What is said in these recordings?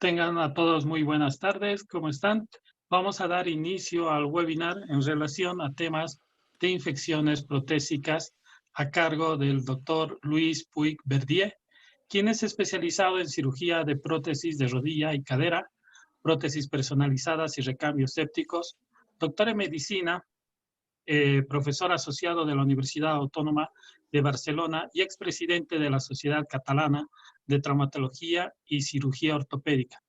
Tengan a todos muy buenas tardes, ¿cómo están? Vamos a dar inicio al webinar en relación a temas de infecciones protésicas a cargo del doctor Luis Puig Verdier, quien es especializado en cirugía de prótesis de rodilla y cadera, prótesis personalizadas y recambios sépticos, doctor en medicina, profesor asociado de la Universidad Autónoma de Barcelona y expresidente de la Sociedad Catalana de Traumatología y Cirugía Ortopédica.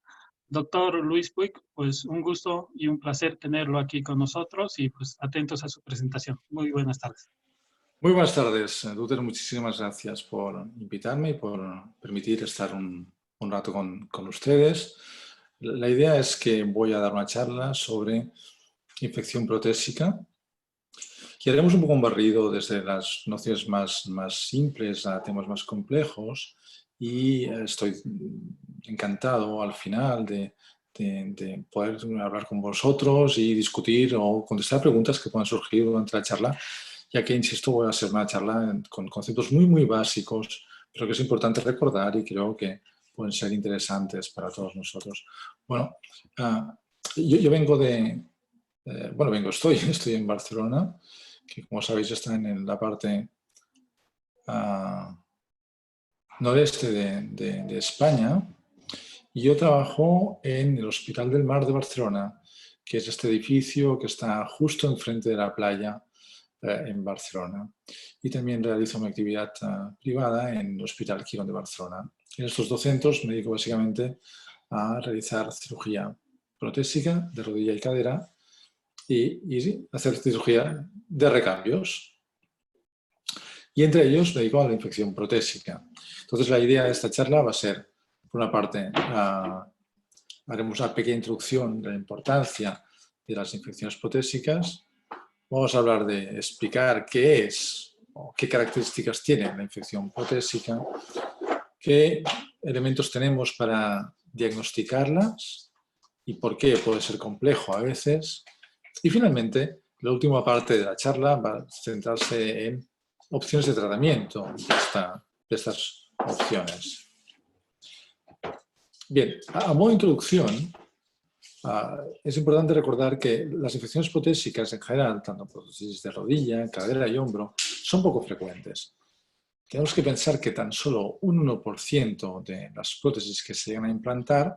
Doctor Luis Puig, pues un gusto y un placer tenerlo aquí con nosotros y pues atentos a su presentación. Muy buenas tardes. Muy buenas tardes, doctor. Muchísimas gracias por invitarme y por permitir estar un rato con ustedes. La idea es que voy a dar una charla sobre infección protésica y haremos un poco un barrido desde las nociones más simples a temas más complejos y estoy encantado al final de poder hablar con vosotros y discutir o contestar preguntas que puedan surgir durante la charla, ya que, insisto, voy a hacer una charla con conceptos muy básicos, pero que es importante recordar y creo que pueden ser interesantes para todos nosotros. Bueno, yo vengo estoy en Barcelona, que como sabéis está en la parte noreste de España, y yo trabajo en el Hospital del Mar de Barcelona, que es este edificio que está justo enfrente de la playa en Barcelona. Y también realizo mi actividad privada en el Hospital Quirón de Barcelona. En estos dos centros me dedico básicamente a realizar cirugía protésica de rodilla y cadera y hacer cirugía de recambios. Y entre ellos me dedico a la infección protésica. Entonces la idea de esta charla va a ser, por una parte, haremos una pequeña introducción de la importancia de las infecciones protésicas. Vamos a hablar de explicar qué es o qué características tiene la infección protésica, qué elementos tenemos para diagnosticarlas y por qué puede ser complejo a veces. Y finalmente, la última parte de la charla va a centrarse en opciones de tratamiento de estas opciones. Bien, a modo de introducción, es importante recordar que las infecciones protésicas en general, tanto prótesis de rodilla, cadera y hombro, son poco frecuentes. Tenemos que pensar que tan solo un 1% de las prótesis que se llegan a implantar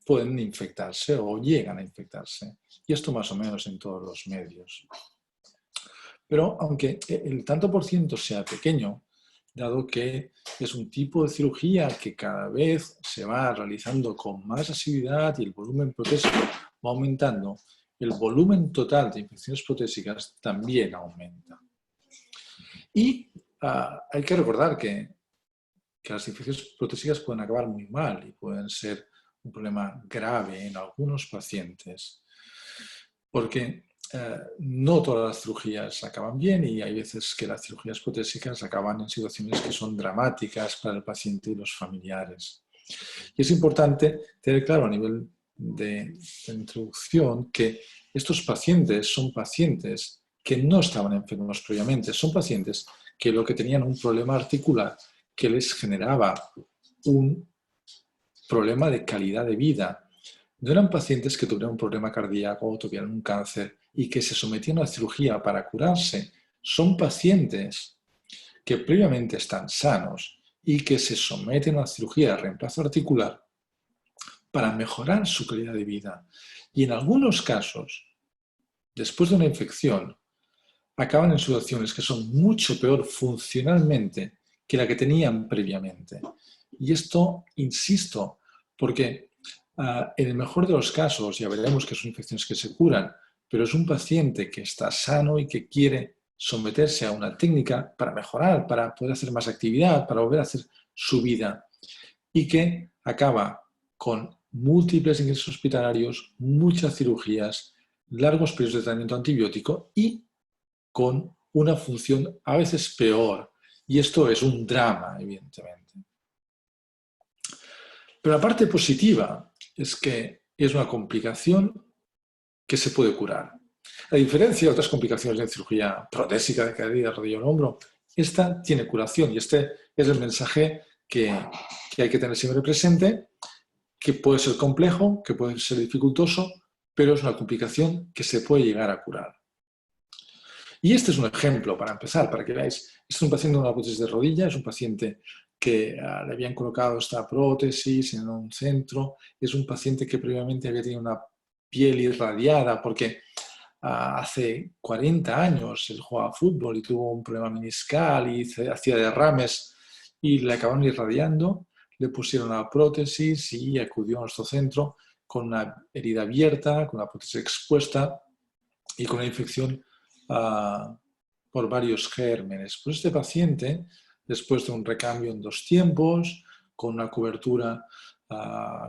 pueden infectarse o llegan a infectarse. Y esto más o menos en todos los medios. Pero aunque el tanto por ciento sea pequeño, dado que es un tipo de cirugía que cada vez se va realizando con más asiduidad y el volumen protésico va aumentando, el volumen total de infecciones protésicas también aumenta. Y hay que recordar que las infecciones protésicas pueden acabar muy mal y pueden ser un problema grave en algunos pacientes, porque no todas las cirugías acaban bien y hay veces que las cirugías protésicas acaban en situaciones que son dramáticas para el paciente y los familiares. Y es importante tener claro a nivel de introducción que estos pacientes son pacientes que no estaban enfermos previamente, son pacientes que lo que tenían un problema articular que les generaba un problema de calidad de vida. No eran pacientes que tuvieran un problema cardíaco o tuvieran un cáncer y que se sometían a la cirugía para curarse. Son pacientes que previamente están sanos y que se someten a la cirugía de reemplazo articular para mejorar su calidad de vida. Y en algunos casos, después de una infección, acaban en situaciones que son mucho peor funcionalmente que la que tenían previamente. Y esto, insisto, porque en el mejor de los casos, ya veremos que son infecciones que se curan, pero es un paciente que está sano y que quiere someterse a una técnica para mejorar, para poder hacer más actividad, para volver a hacer su vida, y que acaba con múltiples ingresos hospitalarios, muchas cirugías, largos periodos de tratamiento antibiótico y con una función a veces peor. Y esto es un drama, evidentemente. Pero la parte positiva es que es una complicación que se puede curar. A diferencia de otras complicaciones de cirugía protésica de cadera, rodilla o hombro, esta tiene curación y este es el mensaje que hay que tener siempre presente que puede ser complejo, que puede ser dificultoso, pero es una complicación que se puede llegar a curar. Y este es un ejemplo para empezar, para que veáis. Este es un paciente con una prótesis de rodilla, es un paciente que le habían colocado esta prótesis en un centro, es un paciente que previamente había tenido una piel irradiada porque hace 40 años él jugaba fútbol y tuvo un problema meniscal y hacía derrames y le acabaron irradiando, le pusieron la prótesis y acudió a nuestro centro con una herida abierta, con la prótesis expuesta y con una infección por varios gérmenes. Pues este paciente, después de un recambio en 2 tiempos, con una cobertura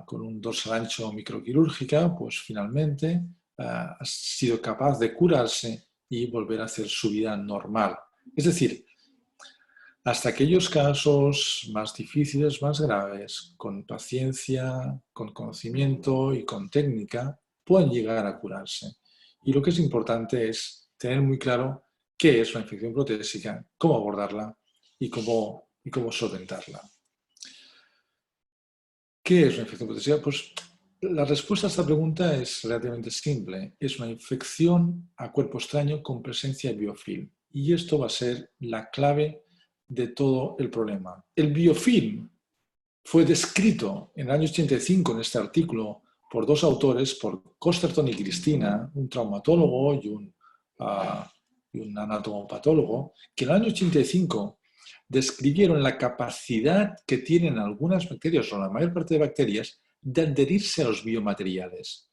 con un dorsal ancho microquirúrgica, pues finalmente ha sido capaz de curarse y volver a hacer su vida normal. Es decir, hasta aquellos casos más difíciles, más graves, con paciencia, con conocimiento y con técnica, pueden llegar a curarse. Y lo que es importante es tener muy claro qué es la infección protésica, cómo abordarla y cómo solventarla. ¿Qué es una infección protésica? Pues la respuesta a esta pregunta es relativamente simple. Es una infección a cuerpo extraño con presencia de biofilm. Y esto va a ser la clave de todo el problema. El biofilm fue descrito en el año 85 en este artículo por 2 autores, por Costerton y Cristina, un traumatólogo y un anatomopatólogo, que en el año 85 describieron la capacidad que tienen algunas bacterias, o la mayor parte de bacterias, de adherirse a los biomateriales.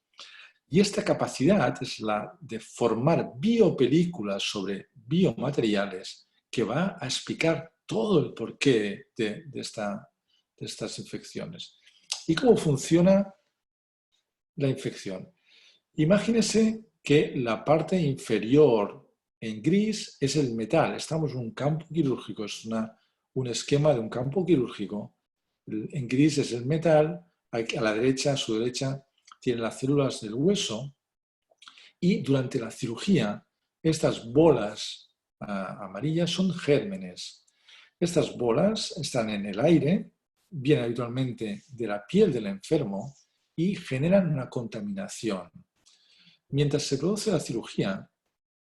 Y esta capacidad es la de formar biopelículas sobre biomateriales que va a explicar todo el porqué de estas infecciones. ¿Y cómo funciona la infección? Imagínese que la parte inferior en gris es el metal. Estamos en un campo quirúrgico, es un esquema de un campo quirúrgico. En gris es el metal, a la derecha, a su derecha, tienen las células del hueso y durante la cirugía estas bolas amarillas son gérmenes. Estas bolas están en el aire, vienen habitualmente de la piel del enfermo y generan una contaminación. Mientras se produce la cirugía,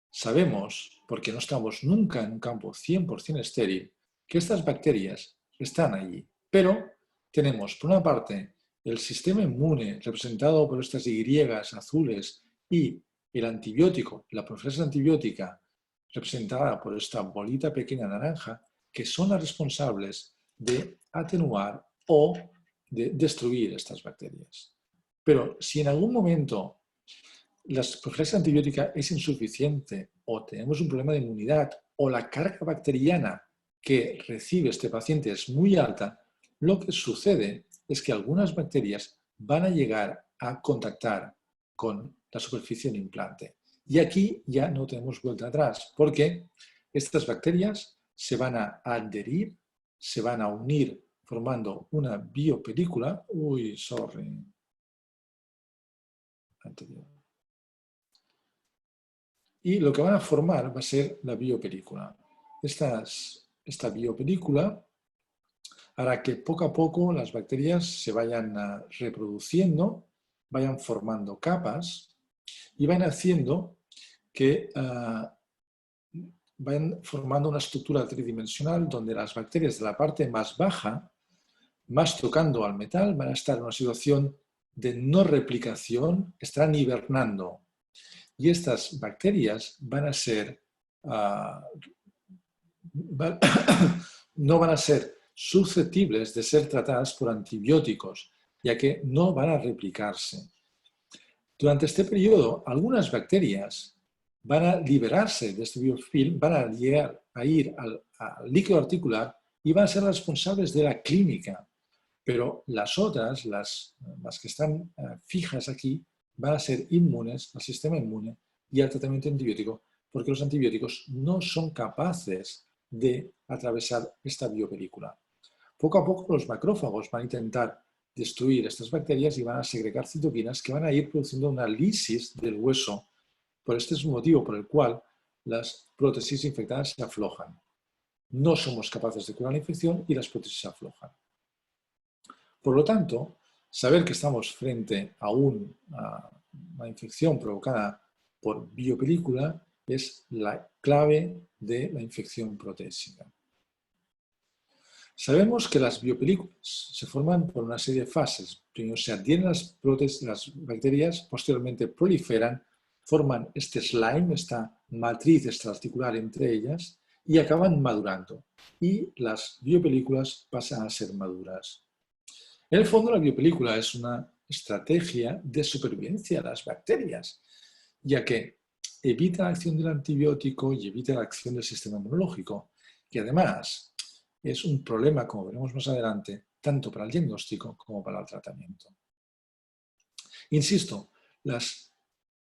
sabemos, porque no estamos nunca en un campo 100% estéril, que estas bacterias están allí. Pero tenemos, por una parte, el sistema inmune representado por estas Y azules y el antibiótico, la profilaxis antibiótica representada por esta bolita pequeña naranja, que son las responsables de atenuar o de destruir estas bacterias. Pero si en algún momento la profilaxis antibiótica es insuficiente o tenemos un problema de inmunidad o la carga bacteriana que recibe este paciente es muy alta, lo que sucede es que algunas bacterias van a llegar a contactar con la superficie del implante. Y aquí ya no tenemos vuelta atrás, porque estas bacterias se van a adherir, se van a unir formando una biopelícula. Y lo que van a formar va a ser la biopelícula. Esta biopelícula hará que poco a poco las bacterias se vayan reproduciendo, vayan formando capas y van haciendo que vayan formando una estructura tridimensional donde las bacterias de la parte más baja, más tocando al metal, van a estar en una situación de no replicación, estarán hibernando. Y estas bacterias van a ser, no van a ser susceptibles de ser tratadas por antibióticos, ya que no van a replicarse. Durante este periodo, algunas bacterias van a liberarse de este biofilm, van a llegar a ir al líquido articular y van a ser responsables de la clínica. Pero las otras, las que están fijas aquí, van a ser inmunes al sistema inmune y al tratamiento antibiótico, porque los antibióticos no son capaces de atravesar esta biopelícula. Poco a poco los macrófagos van a intentar destruir estas bacterias y van a segregar citoquinas que van a ir produciendo una lisis del hueso. Por este es un motivo por el cual las prótesis infectadas se aflojan. No somos capaces de curar la infección y las prótesis se aflojan. Por lo tanto, saber que estamos frente a una infección provocada por biopelícula es la clave de la infección protésica. Sabemos que las biopelículas se forman por una serie de fases. Primero se adhieren las bacterias, posteriormente proliferan, forman este slime, esta matriz extraarticular entre ellas, y acaban madurando. Y las biopelículas pasan a ser maduras. En el fondo, la biopelícula es una estrategia de supervivencia de las bacterias, ya que evita la acción del antibiótico y evita la acción del sistema inmunológico, que además es un problema, como veremos más adelante, tanto para el diagnóstico como para el tratamiento. Insisto, las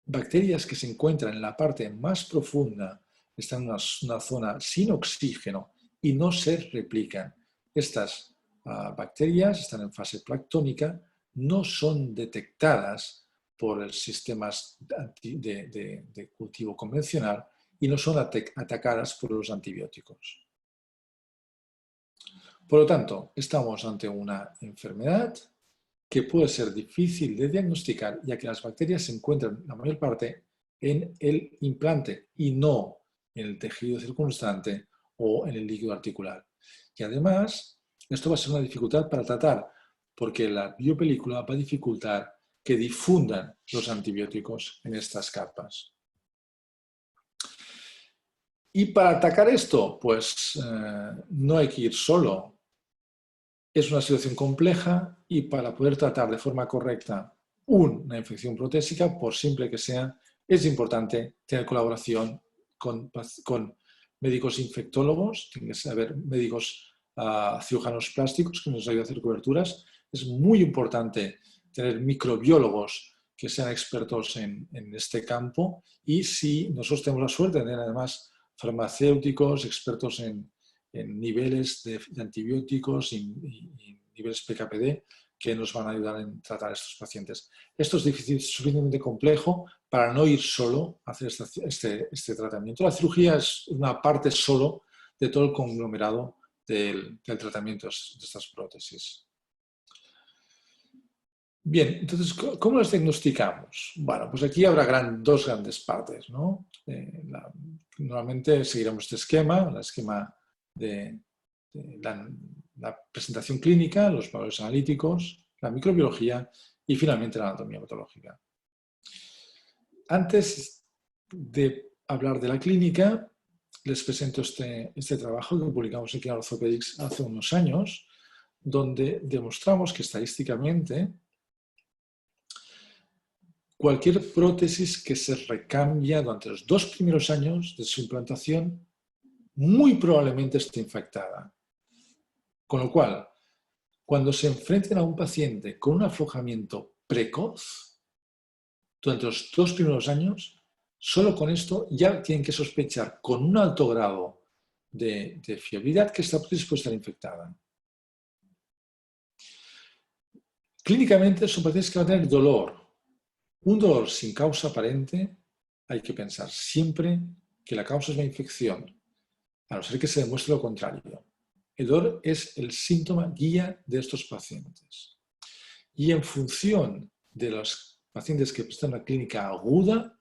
bacterias que se encuentran en la parte más profunda están en una zona sin oxígeno y no se replican. Estas bacterias están en fase planctónica, no son detectadas por los sistemas de cultivo convencional y no son atacadas por los antibióticos. Por lo tanto, estamos ante una enfermedad que puede ser difícil de diagnosticar, ya que las bacterias se encuentran, la mayor parte, en el implante y no en el tejido circunstante o en el líquido articular. Y además, esto va a ser una dificultad para tratar, porque la biopelícula va a dificultar que difundan los antibióticos en estas capas. Y para atacar esto, pues no hay que ir solo. Es una situación compleja y para poder tratar de forma correcta una infección protésica, por simple que sea, es importante tener colaboración con médicos infectólogos, tienen que haber médicos cirujanos plásticos que nos ayuden a hacer coberturas. Es muy importante tener microbiólogos que sean expertos en este campo y si nosotros tenemos la suerte de tener además farmacéuticos, expertos en niveles de antibióticos y niveles PKPD que nos van a ayudar en tratar a estos pacientes. Esto es difícil, suficientemente complejo para no ir solo a hacer este tratamiento. La cirugía es una parte solo de todo el conglomerado del tratamiento de estas prótesis. Bien, entonces, ¿cómo las diagnosticamos? Bueno, pues aquí habrá dos grandes partes, ¿no? Normalmente seguiremos este esquema, el esquema de la presentación clínica, los valores analíticos, la microbiología y finalmente la anatomía patológica. Antes de hablar de la clínica, les presento este trabajo que publicamos en Clinical Orthopedics hace unos años, donde demostramos que estadísticamente cualquier prótesis que se recambia durante los 2 primeros años de su implantación muy probablemente esté infectada. Con lo cual, cuando se enfrenten a un paciente con un aflojamiento precoz, durante los 2 primeros años, solo con esto ya tienen que sospechar con un alto grado de fiabilidad que esta prótesis puede estar infectada. Clínicamente son pacientes que van a tener dolor. Un dolor sin causa aparente, hay que pensar siempre que la causa es la infección, a no ser que se demuestre lo contrario. El dolor es el síntoma guía de estos pacientes. Y en función de los pacientes que presentan una clínica aguda,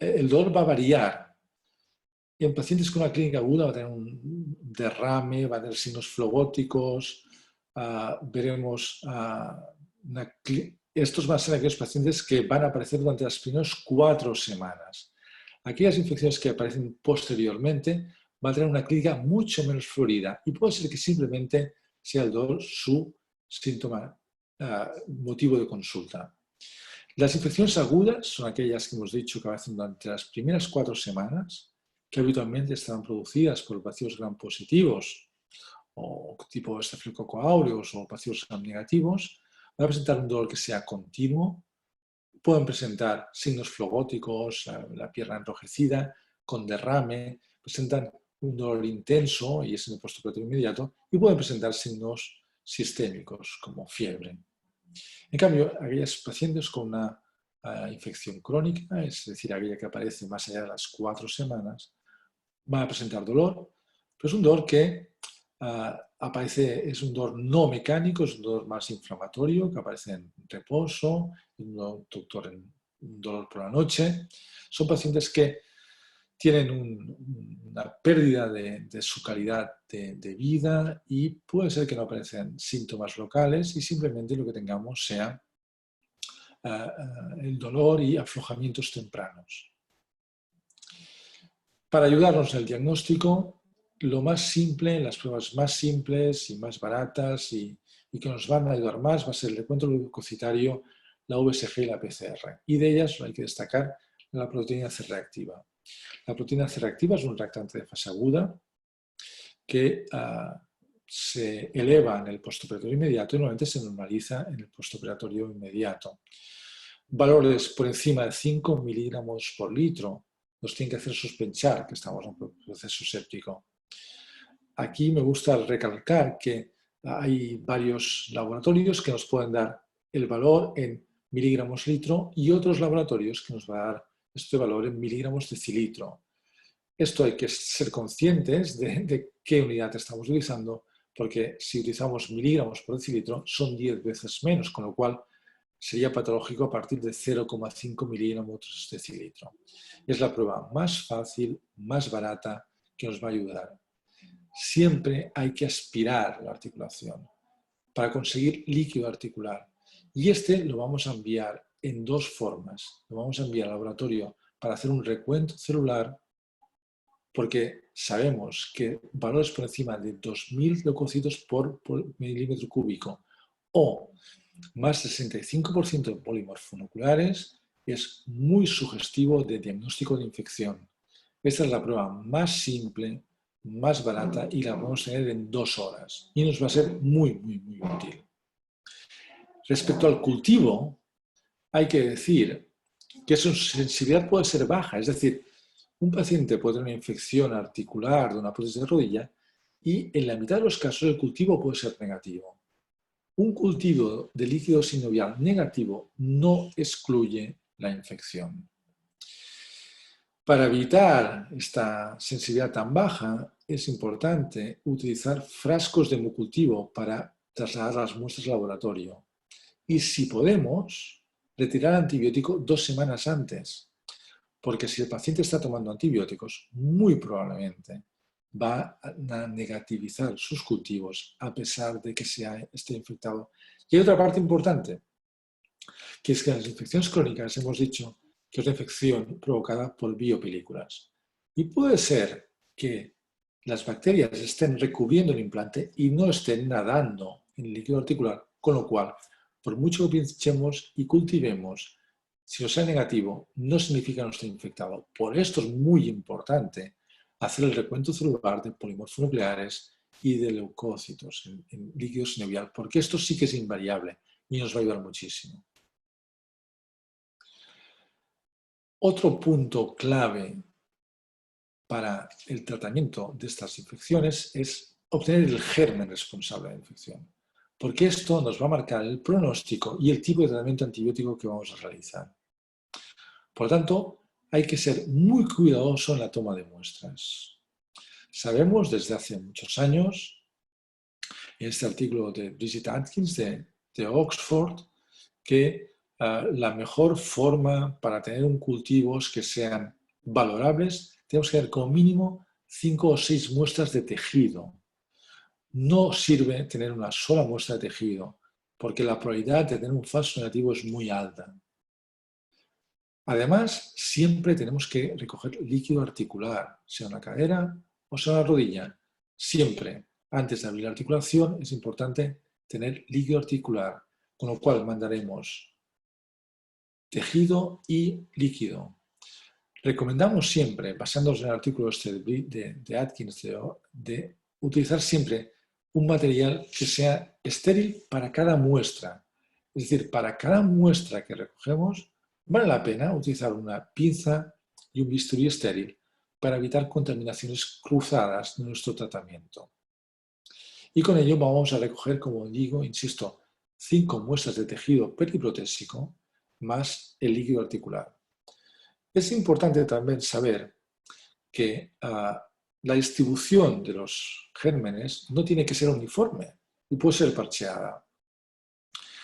el dolor va a variar. Y en pacientes con una clínica aguda va a tener un derrame, va a tener signos flogóticos, veremos estos van a ser aquellos pacientes que van a aparecer durante las primeras 4 semanas. Aquellas infecciones que aparecen posteriormente van a tener una clínica mucho menos florida y puede ser que simplemente sea el dolor su síntoma, motivo de consulta. Las infecciones agudas son aquellas que hemos dicho que aparecen durante las primeras 4 semanas, que habitualmente estarán producidas por bacilos gram positivos o tipo estafilococo aureus o bacilos gram negativos. Van a presentar un dolor que sea continuo, pueden presentar signos flogóticos, la pierna enrojecida, con derrame, presentan un dolor intenso y es en el postoperatorio inmediato, y pueden presentar signos sistémicos como fiebre. En cambio, aquellos pacientes con una infección crónica, es decir, aquella que aparece más allá de las 4 semanas, van a presentar dolor, pero es un dolor que es un dolor no mecánico, es un dolor más inflamatorio, que aparece en reposo, un dolor por la noche. Son pacientes que tienen una pérdida de su calidad de vida y puede ser que no aparecen síntomas locales y simplemente lo que tengamos sea el dolor y aflojamientos tempranos. Para ayudarnos en el diagnóstico, lo más simple, las pruebas más simples y más baratas y que nos van a ayudar más va a ser el recuento leucocitario, la VSG y la PCR. Y de ellas hay que destacar la proteína C reactiva. La proteína C reactiva es un reactante de fase aguda que se eleva en el postoperatorio inmediato y normalmente se normaliza en el postoperatorio inmediato. Valores por encima de 5 miligramos por litro nos tienen que hacer sospechar que estamos en un proceso séptico. Aquí me gusta recalcar que hay varios laboratorios que nos pueden dar el valor en miligramos litro y otros laboratorios que nos van a dar este valor en miligramos decilitro. Esto hay que ser conscientes de qué unidad estamos utilizando, porque si utilizamos miligramos por decilitro son 10 veces menos, con lo cual sería patológico a partir de 0,5 miligramos decilitro. Es la prueba más fácil, más barata, que nos va a ayudar. Siempre hay que aspirar la articulación para conseguir líquido articular. Y este lo vamos a enviar en dos formas. Lo vamos a enviar al laboratorio para hacer un recuento celular, porque sabemos que valores por encima de 2000 leucocitos por milímetro cúbico o más del 65% de polimorfonucleares es muy sugestivo de diagnóstico de infección. Esta es la prueba más simple, más barata y la podemos tener en 2 horas y nos va a ser muy, muy, muy útil. Respecto al cultivo, hay que decir que su sensibilidad puede ser baja, es decir, un paciente puede tener una infección articular de una prótesis de rodilla y en la mitad de los casos el cultivo puede ser negativo. Un cultivo de líquido sinovial negativo no excluye la infección. Para evitar esta sensibilidad tan baja, es importante utilizar frascos de hemocultivo para trasladar las muestras al laboratorio. Y si podemos, retirar antibiótico 2 semanas antes. Porque si el paciente está tomando antibióticos, muy probablemente va a negativizar sus cultivos a pesar de que esté infectado. Y hay otra parte importante, que es que las infecciones crónicas hemos dicho que es una infección provocada por biopelículas. Y puede ser que las bacterias estén recubriendo el implante y no estén nadando en el líquido articular, con lo cual, por mucho que pinchemos y cultivemos, si no sea negativo, no significa que no esté infectado. Por esto es muy importante hacer el recuento celular de polimorfonucleares y de leucocitos en líquido sinovial, porque esto sí que es invariable y nos va a ayudar muchísimo. Otro punto clave para el tratamiento de estas infecciones es obtener el germen responsable de la infección, porque esto nos va a marcar el pronóstico y el tipo de tratamiento antibiótico que vamos a realizar. Por lo tanto, hay que ser muy cuidadoso en la toma de muestras. Sabemos desde hace muchos años, en este artículo de Bridget Atkins de Oxford, que la mejor forma para tener un cultivos que sean valorables, tenemos que tener como mínimo 5 o 6 muestras de tejido. No sirve tener una sola muestra de tejido, porque la probabilidad de tener un falso negativo es muy alta. Además, siempre tenemos que recoger líquido articular, sea en la cadera o sea en la rodilla. Siempre, antes de abrir la articulación, es importante tener líquido articular, con lo cual mandaremos tejido y líquido. Recomendamos siempre, basándonos en el artículo de Atkins, de utilizar siempre un material que sea estéril para cada muestra. Es decir, para cada muestra que recogemos, vale la pena utilizar una pinza y un bisturí estéril para evitar contaminaciones cruzadas de nuestro tratamiento. Y con ello vamos a recoger, como digo, insisto, 5 muestras de tejido periprotésico más el líquido articular. Es importante también saber que la distribución de los gérmenes no tiene que ser uniforme y puede ser parcheada.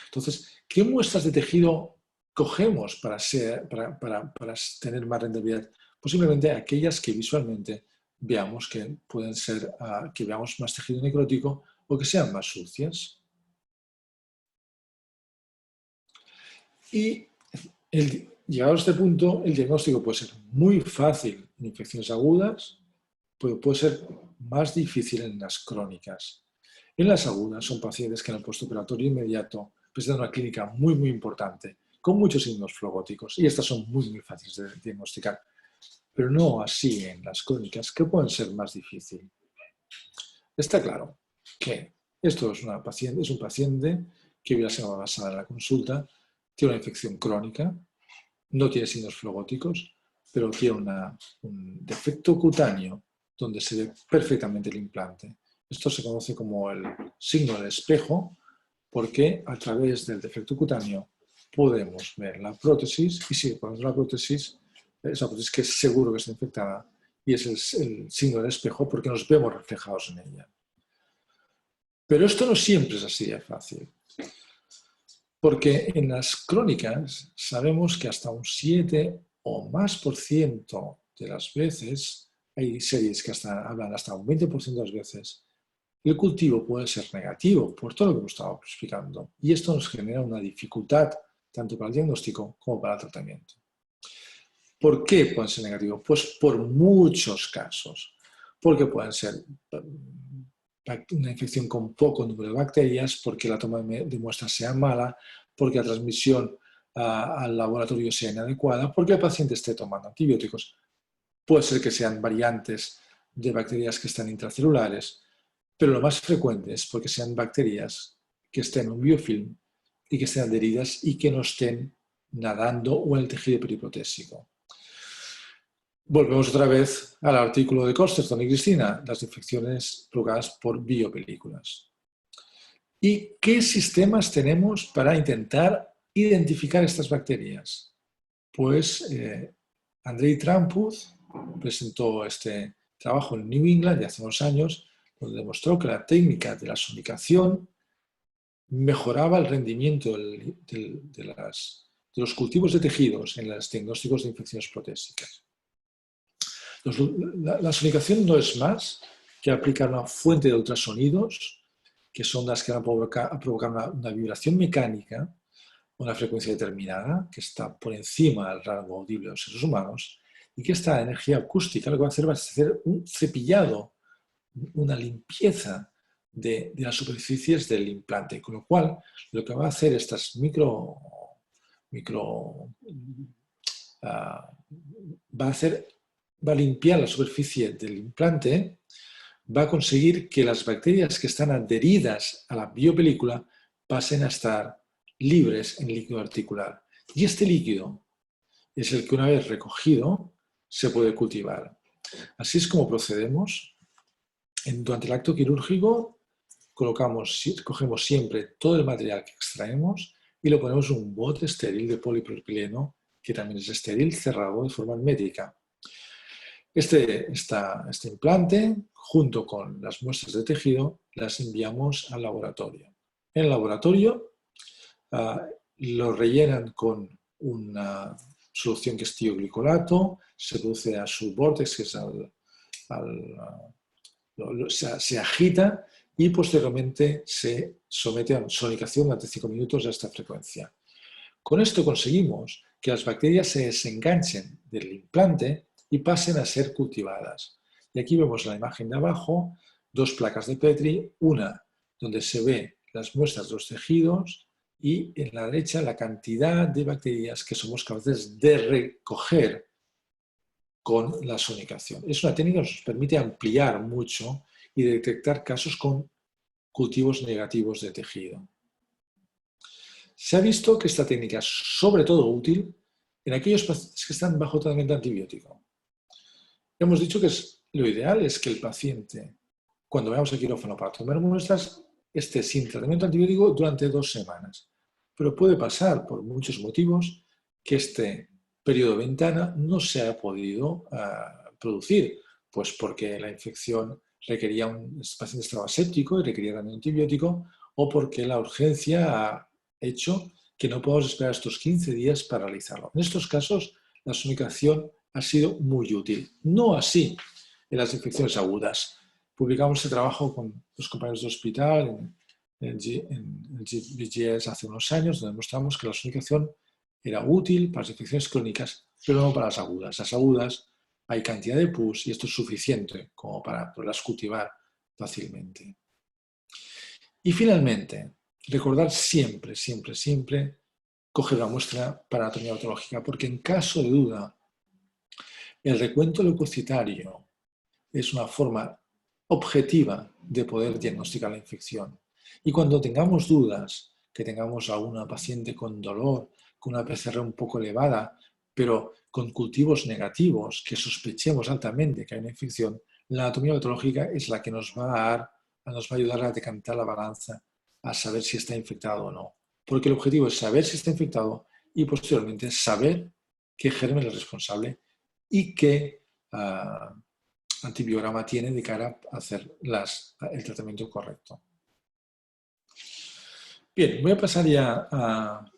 Entonces, ¿qué muestras de tejido cogemos para tener más rentabilidad? Posiblemente aquellas que visualmente veamos que pueden ser, que veamos más tejido necrótico o que sean más sucias. Y llegado a este punto, el diagnóstico puede ser muy fácil en infecciones agudas, pero puede ser más difícil en las crónicas. En las agudas son pacientes que en el postoperatorio inmediato presentan una clínica muy, muy importante, con muchos signos flogóticos, y estas son muy, muy fáciles de diagnosticar. Pero no así en las crónicas, que pueden ser más difíciles. Está claro que esto es un paciente que vi la semana pasada en la consulta, tiene una infección crónica, no tiene signos flogóticos, pero tiene un defecto cutáneo donde se ve perfectamente el implante. Esto se conoce como el signo del espejo, porque a través del defecto cutáneo podemos ver la prótesis, y si ponemos la prótesis, esa prótesis que es seguro que está infectada, y es el signo del espejo porque nos vemos reflejados en ella. Pero esto no siempre es así de fácil, porque en las crónicas sabemos que hasta un 7 o más por ciento de las veces, hay series que hablan hasta un 20% de las veces, el cultivo puede ser negativo, por todo lo que hemos estado explicando. Y esto nos genera una dificultad tanto para el diagnóstico como para el tratamiento. ¿Por qué pueden ser negativos? Pues por muchos casos. Porque pueden ser una infección con poco número de bacterias, porque la toma de muestras sea mala, porque la transmisión al laboratorio sea inadecuada, porque el paciente esté tomando antibióticos. Puede ser que sean variantes de bacterias que están intracelulares, pero lo más frecuente es porque sean bacterias que estén en un biofilm y que estén adheridas y que no estén nadando o en el tejido periprotésico. Volvemos otra vez al artículo de Costerton y Cristina, las infecciones provocadas por biopelículas. ¿Y qué sistemas tenemos para intentar identificar estas bacterias? Pues Andrei Tramputh presentó este trabajo en New England de hace unos años, donde demostró que la técnica de la sonicación mejoraba el rendimiento de los cultivos de tejidos en los diagnósticos de infecciones protésicas. La sonicación no es más que aplicar una fuente de ultrasonidos, que son las que van a provocar una vibración mecánica, una frecuencia determinada, que está por encima del rango audible de los seres humanos, y que esta energía acústica lo que va a hacer un cepillado, una limpieza de las superficies del implante, con lo cual lo que va a hacer estas va a limpiar la superficie del implante, va a conseguir que las bacterias que están adheridas a la biopelícula pasen a estar libres en líquido articular. Y este líquido es el que una vez recogido se puede cultivar. Así es como procedemos. Durante el acto quirúrgico cogemos siempre todo el material que extraemos y lo ponemos en un bote estéril de polipropileno, que también es estéril, cerrado de forma hermética. Este implante, junto con las muestras de tejido, las enviamos al laboratorio. En el laboratorio lo rellenan con una solución que es tioglicolato, se produce a su vórtex, que es se agita y posteriormente se somete a sonicación durante 5 minutos a esta frecuencia. Con esto conseguimos que las bacterias se desenganchen del implante y pasen a ser cultivadas. Y aquí vemos en la imagen de abajo 2 placas de Petri, una donde se ve las muestras de los tejidos y en la derecha la cantidad de bacterias que somos capaces de recoger con la sonicación. Es una técnica que nos permite ampliar mucho y detectar casos con cultivos negativos de tejido. Se ha visto que esta técnica es sobre todo útil en aquellos pacientes que están bajo tratamiento antibiótico. Hemos dicho que lo ideal es que el paciente, cuando vayamos al quirófano para tomar muestras, esté sin tratamiento antibiótico durante 2 semanas. Pero puede pasar por muchos motivos que este periodo de ventana no se ha podido producir, Pues porque la infección requería el paciente estaba séptico y requería también antibiótico, o porque la urgencia ha hecho que no podamos esperar estos 15 días para realizarlo. En estos casos, la somicación ha sido muy útil. No así en las infecciones agudas. Publicamos este trabajo con los compañeros de hospital en el BGS hace unos años, donde mostramos que la somicación era útil para las infecciones crónicas, pero no para las agudas. Las agudas hay cantidad de pus y esto es suficiente como para poderlas cultivar fácilmente. Y finalmente, recordar siempre, siempre, siempre coger la muestra para anatomía patológica, porque en caso de duda, el recuento leucocitario es una forma objetiva de poder diagnosticar la infección. Y cuando tengamos dudas, que tengamos a una paciente con dolor, con una PCR un poco elevada, pero con cultivos negativos, que sospechemos altamente que hay una infección, la anatomía patológica es la que nos va a ayudar a decantar la balanza, a saber si está infectado o no. Porque el objetivo es saber si está infectado y posteriormente saber qué germen es responsable y qué antibiograma tiene de cara a hacer el tratamiento correcto. Bien, voy a pasar ya a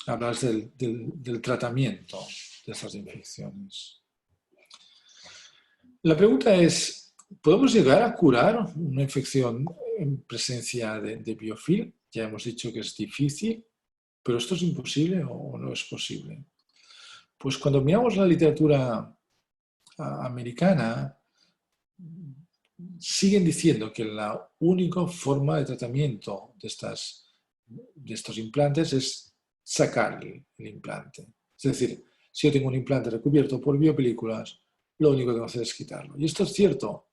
hablar del tratamiento de estas infecciones. La pregunta es, ¿podemos llegar a curar una infección en presencia de biofilm? Ya hemos dicho que es difícil, pero ¿esto es imposible o no es posible? Pues cuando miramos la literatura americana, siguen diciendo que la única forma de tratamiento de estos implantes es sacar el implante. Es decir, si yo tengo un implante recubierto por biopelículas, lo único que tengo que hacer es quitarlo. Y esto es cierto.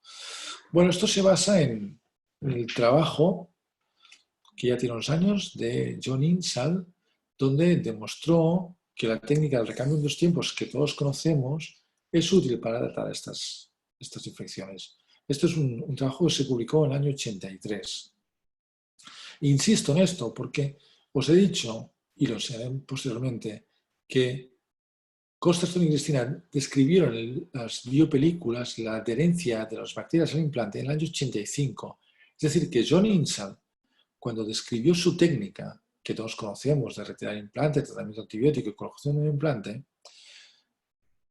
Bueno, esto se basa en el trabajo que ya tiene unos años de John Insall, donde demostró que la técnica del recambio en dos tiempos que todos conocemos es útil para tratar estas infecciones. Esto es un trabajo que se publicó en el año 83. Insisto en esto porque os he dicho, y lo enseñaré posteriormente, que Costerstone y Cristina describieron las biopelículas, la adherencia de las bacterias al implante en el año 85. Es decir, que John Insall, cuando describió su técnica, que todos conocemos, de retirar implante, tratamiento antibiótico y colocación de un implante,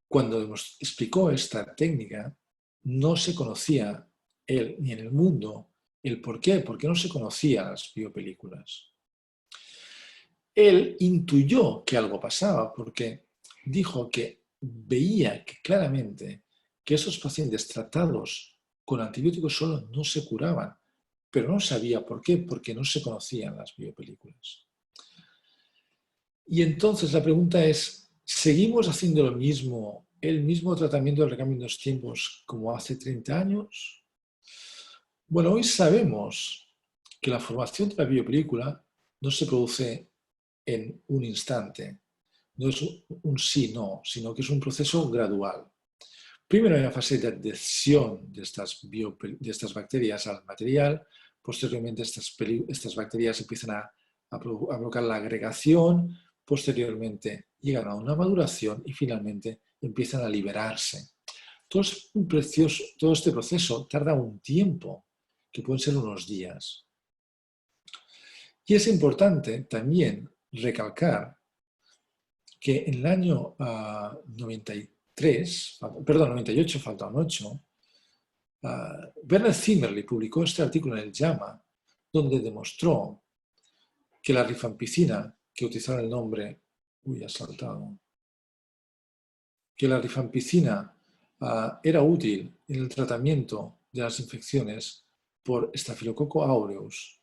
cuando explicó esta técnica, no se conocía él ni en el mundo el por qué no se conocían las biopelículas. Él intuyó que algo pasaba porque dijo que veía que claramente que esos pacientes tratados con antibióticos solo no se curaban, pero no sabía por qué, porque no se conocían las biopelículas. Y entonces la pregunta es, ¿seguimos haciendo lo mismo, el mismo tratamiento del recambio en dos tiempos como hace 30 años? Bueno, hoy sabemos que la formación de la biopelícula no se produce en un instante, no es un sí-no, sino que es un proceso gradual. Primero hay una fase de adhesión de estas bacterias al material, posteriormente estas bacterias empiezan a provocar la agregación, posteriormente llegan a una maduración y finalmente empiezan a liberarse. Todo este proceso tarda un tiempo, que pueden ser unos días. Y es importante también recalcar que en el año 98, falta un 8, Bernard Zimmerli publicó este artículo en el JAMA, donde demostró que la rifampicina, que utilizaron el nombre, que la rifampicina era útil en el tratamiento de las infecciones por Staphylococcus aureus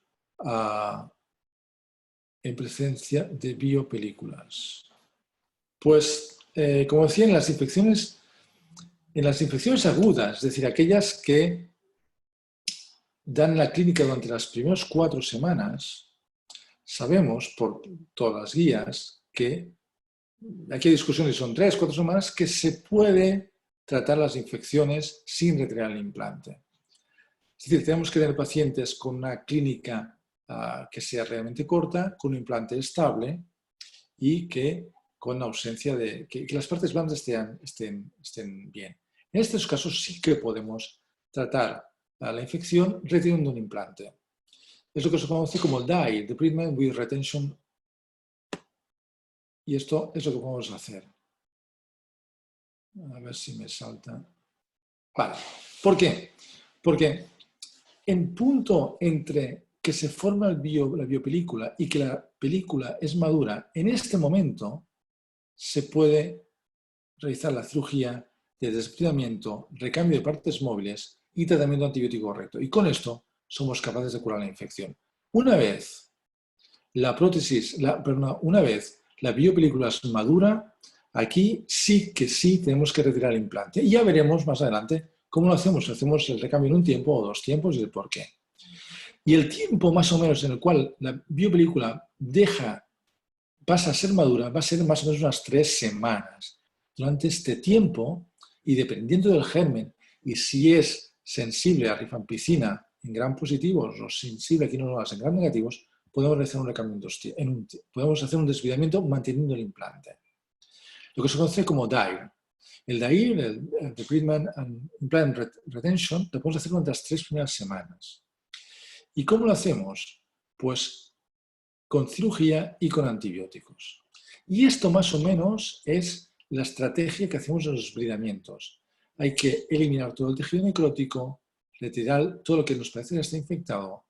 en presencia de biopelículas. Pues, como decía, en las infecciones agudas, es decir, aquellas que dan la clínica durante las primeras 4 semanas, sabemos por todas las guías que, aquí hay discusiones, son 3 o 4 semanas, que se puede tratar las infecciones sin retirar el implante. Es decir, tenemos que tener pacientes con una clínica que sea realmente corta, con un implante estable y que con ausencia de... que las partes blandas estén bien. En estos casos sí que podemos tratar la infección reteniendo un implante. Es lo que se conoce como DIRE, Debridement with Retention, y esto es lo que podemos hacer. A ver si me salta. Vale. ¿Por qué? Porque en punto entre que se forma la biopelícula y que la película es madura, en este momento se puede realizar la cirugía de desprendimiento, recambio de partes móviles y tratamiento antibiótico correcto. Y con esto somos capaces de curar la infección. Una vez una vez la biopelícula es madura, aquí sí que tenemos que retirar el implante. Y ya veremos más adelante cómo lo hacemos. Hacemos el recambio en un tiempo o 2 tiempos y el por qué. Y el tiempo más o menos en el cual la biopelícula pasa a ser madura va a ser más o menos unas 3 semanas. Durante este tiempo, y dependiendo del germen, y si es sensible a rifampicina en gram positivos o sensible a quinolas en gram negativos, podemos realizar un recambio podemos hacer un desviamiento manteniendo el implante. Lo que se conoce como DIRE. El DIRE, el Debridement and Implant Retention, lo podemos hacer durante las 3 primeras semanas. ¿Y cómo lo hacemos? Pues con cirugía y con antibióticos. Y esto más o menos es la estrategia que hacemos en los desbridamientos. Hay que eliminar todo el tejido necrótico, retirar todo lo que nos parece que está infectado,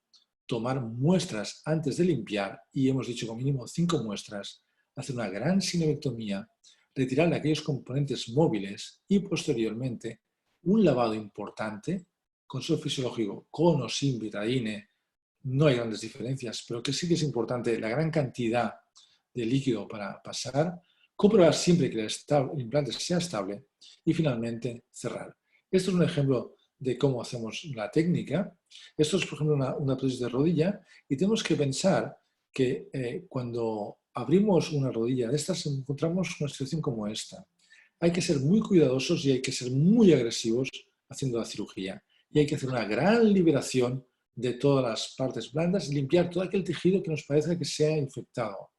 tomar muestras antes de limpiar, y hemos dicho como mínimo 5 muestras, hacer una gran sinevectomía, retirar aquellos componentes móviles y posteriormente un lavado importante con suelo fisiológico, con o sin betadine. No hay grandes diferencias, pero que sí que es importante la gran cantidad de líquido para pasar, comprobar siempre que el implante sea estable y finalmente cerrar. Esto es un ejemplo de cómo hacemos la técnica. Esto es, por ejemplo, una prótesis de rodilla, y tenemos que pensar que cuando abrimos una rodilla de estas encontramos una situación como esta. Hay que ser muy cuidadosos y hay que ser muy agresivos haciendo la cirugía. Y hay que hacer una gran liberación de todas las partes blandas y limpiar todo aquel tejido que nos parece que sea infectado.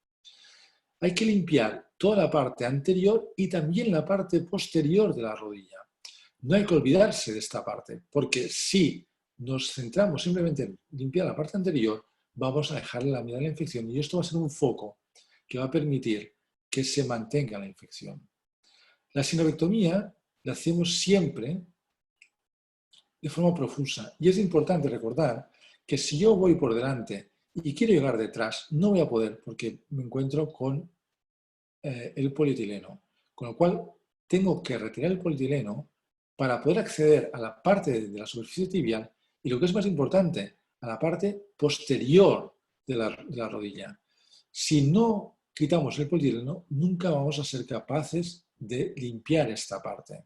Hay que limpiar toda la parte anterior y también la parte posterior de la rodilla. No hay que olvidarse de esta parte, porque si nos centramos simplemente en limpiar la parte anterior, vamos a dejarle la mitad de la infección, y esto va a ser un foco que va a permitir que se mantenga la infección. La sinevectomía la hacemos siempre de forma profusa, y es importante recordar que si yo voy por delante y quiero llegar detrás, no voy a poder porque me encuentro con el polietileno, con lo cual tengo que retirar el polietileno para poder acceder a la parte de la superficie tibial y, lo que es más importante, a la parte posterior de la rodilla. Si no quitamos el polietileno, nunca vamos a ser capaces de limpiar esta parte.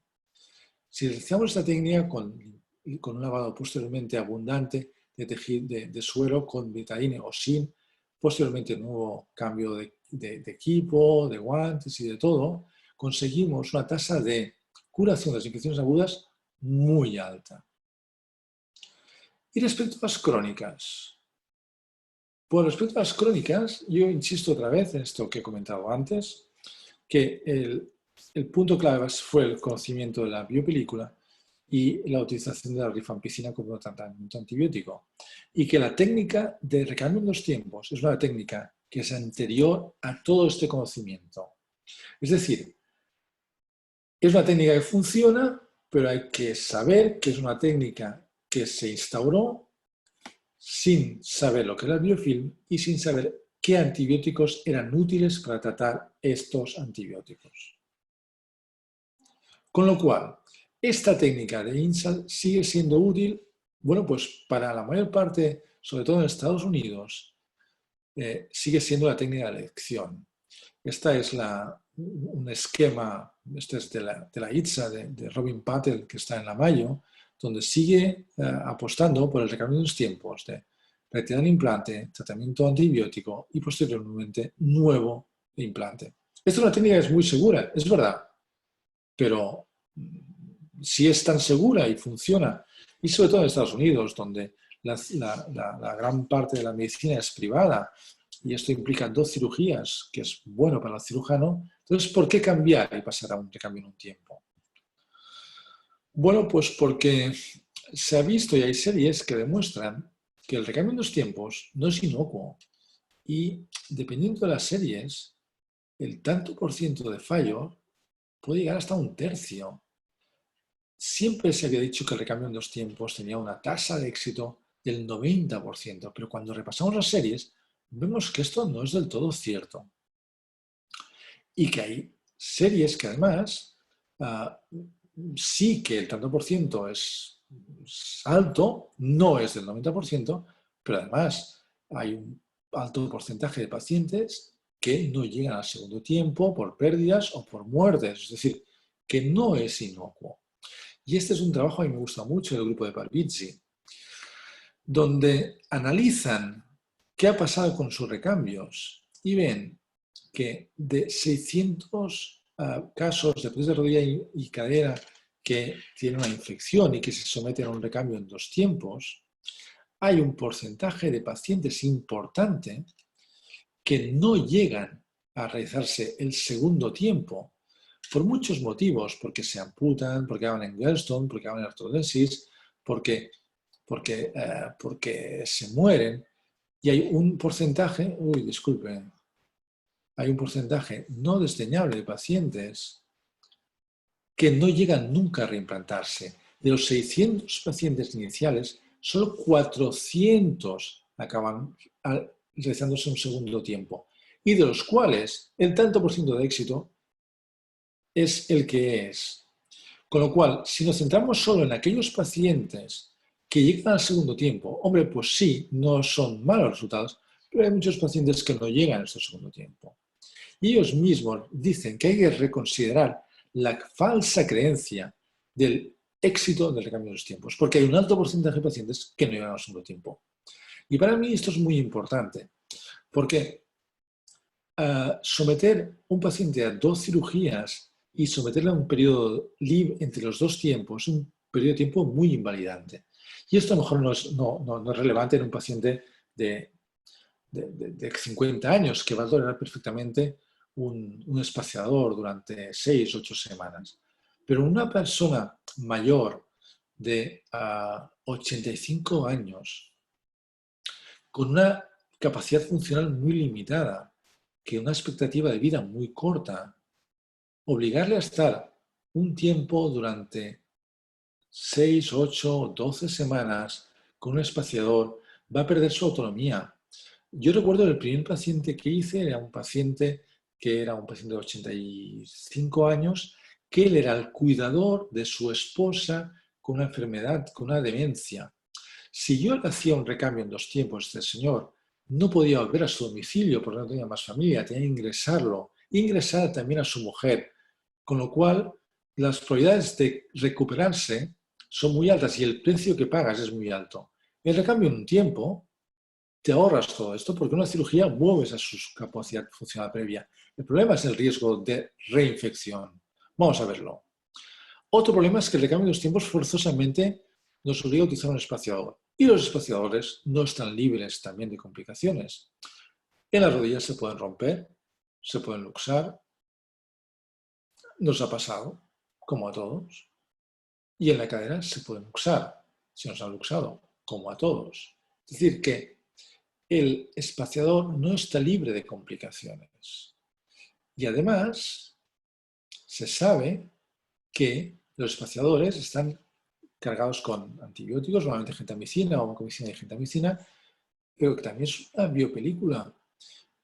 Si realizamos esta técnica con un lavado posteriormente abundante de tejido de suero con betadine o sin, posteriormente un nuevo cambio de equipo, de guantes y de todo, conseguimos una tasa de curación de las infecciones agudas muy alta. Y respecto a las crónicas. Pues respecto a las crónicas, yo insisto otra vez en esto que he comentado antes, que el punto clave fue el conocimiento de la biopelícula y la utilización de la rifampicina como tratamiento antibiótico. Y que la técnica de recambio en 2 tiempos es una técnica que es anterior a todo este conocimiento. Es decir, es una técnica que funciona, pero hay que saber que es una técnica que se instauró sin saber lo que era el biofilm y sin saber qué antibióticos eran útiles para tratar estos antibióticos. Con lo cual, esta técnica de INSAL sigue siendo útil, bueno, pues para la mayor parte, sobre todo en Estados Unidos, sigue siendo la técnica de elección. Esta es un esquema, este es de la ITSA de Robin Patel, que está en la Mayo, donde sigue apostando por el recambio de los tiempos de retirar el implante, tratamiento antibiótico y posteriormente nuevo implante. Esta es una técnica que es muy segura, es verdad, pero si es tan segura y funciona, y sobre todo en Estados Unidos, donde la gran parte de la medicina es privada, y esto implica 2 cirugías, que es bueno para el cirujano, entonces, ¿por qué cambiar y pasar a un recambio en un tiempo? Bueno, pues porque se ha visto y hay series que demuestran que el recambio en dos tiempos no es inocuo y dependiendo de las series, el tanto por ciento de fallo puede llegar hasta un tercio. Siempre se había dicho que el recambio en dos tiempos tenía una tasa de éxito del 90%, pero cuando repasamos las series vemos que esto no es del todo cierto y que hay series que además sí que el tanto por ciento es alto, no es del 90%, pero además hay un alto porcentaje de pacientes que no llegan al segundo tiempo por pérdidas o por muertes, es decir, que no es inocuo. Y este es un trabajo que me gusta mucho del grupo de Parvizzi, donde analizan qué ha pasado con sus recambios y ven que de 600 casos de prótesis de rodilla y cadera que tienen una infección y que se someten a un recambio en dos tiempos, hay un porcentaje de pacientes importante que no llegan a realizarse el segundo tiempo por muchos motivos, porque se amputan, porque hagan en Gallstone, porque hagan en artrodesis, porque se mueren. Y hay un porcentaje, hay un porcentaje no desdeñable de pacientes que no llegan nunca a reimplantarse. De los 600 pacientes iniciales, solo 400 acaban realizándose un segundo tiempo. Y de los cuales el tanto por ciento de éxito es el que es. Con lo cual, si nos centramos solo en aquellos pacientes que llegan al segundo tiempo, hombre, pues sí, no son malos resultados, pero hay muchos pacientes que no llegan a este segundo tiempo. Y ellos mismos dicen que hay que reconsiderar la falsa creencia del éxito del recambio de los tiempos, porque hay un alto porcentaje de pacientes que no llegan al segundo tiempo. Y para mí esto es muy importante, porque someter un paciente a 2 cirugías y someterle a un periodo libre entre los dos tiempos es un periodo de tiempo muy invalidante. Y esto a lo mejor no es relevante en un paciente de 50 años que va a tolerar perfectamente un espaciador durante 6 o 8 semanas. Pero una persona mayor de 85 años, con una capacidad funcional muy limitada, que una expectativa de vida muy corta, obligarle a estar un tiempo durante 6, 8 o 12 semanas con un espaciador va a perder su autonomía. Yo recuerdo el primer paciente que hice, era un paciente de 85 años, que él era el cuidador de su esposa con una enfermedad, con una demencia. Si yo le hacía un recambio en 2 tiempos, este señor no podía volver a su domicilio porque no tenía más familia, tenía que ingresarlo, ingresar también a su mujer, con lo cual las probabilidades de recuperarse son muy altas y el precio que pagas es muy alto. El recambio en un tiempo te ahorras todo esto porque una cirugía mueves a su capacidad funcional previa. El problema es el riesgo de reinfección. Vamos a verlo. Otro problema es que el recambio de los tiempos forzosamente nos obliga a utilizar un espaciador. Y los espaciadores no están libres también de complicaciones. En las rodillas se pueden romper, se pueden luxar. Nos ha pasado, como a todos. Y en la cadera se pueden luxar, se nos ha luxado, como a todos. Es decir, que el espaciador no está libre de complicaciones. Y además, se sabe que los espaciadores están cargados con antibióticos, normalmente gentamicina o vancomicina y gentamicina, pero que también es una biopelícula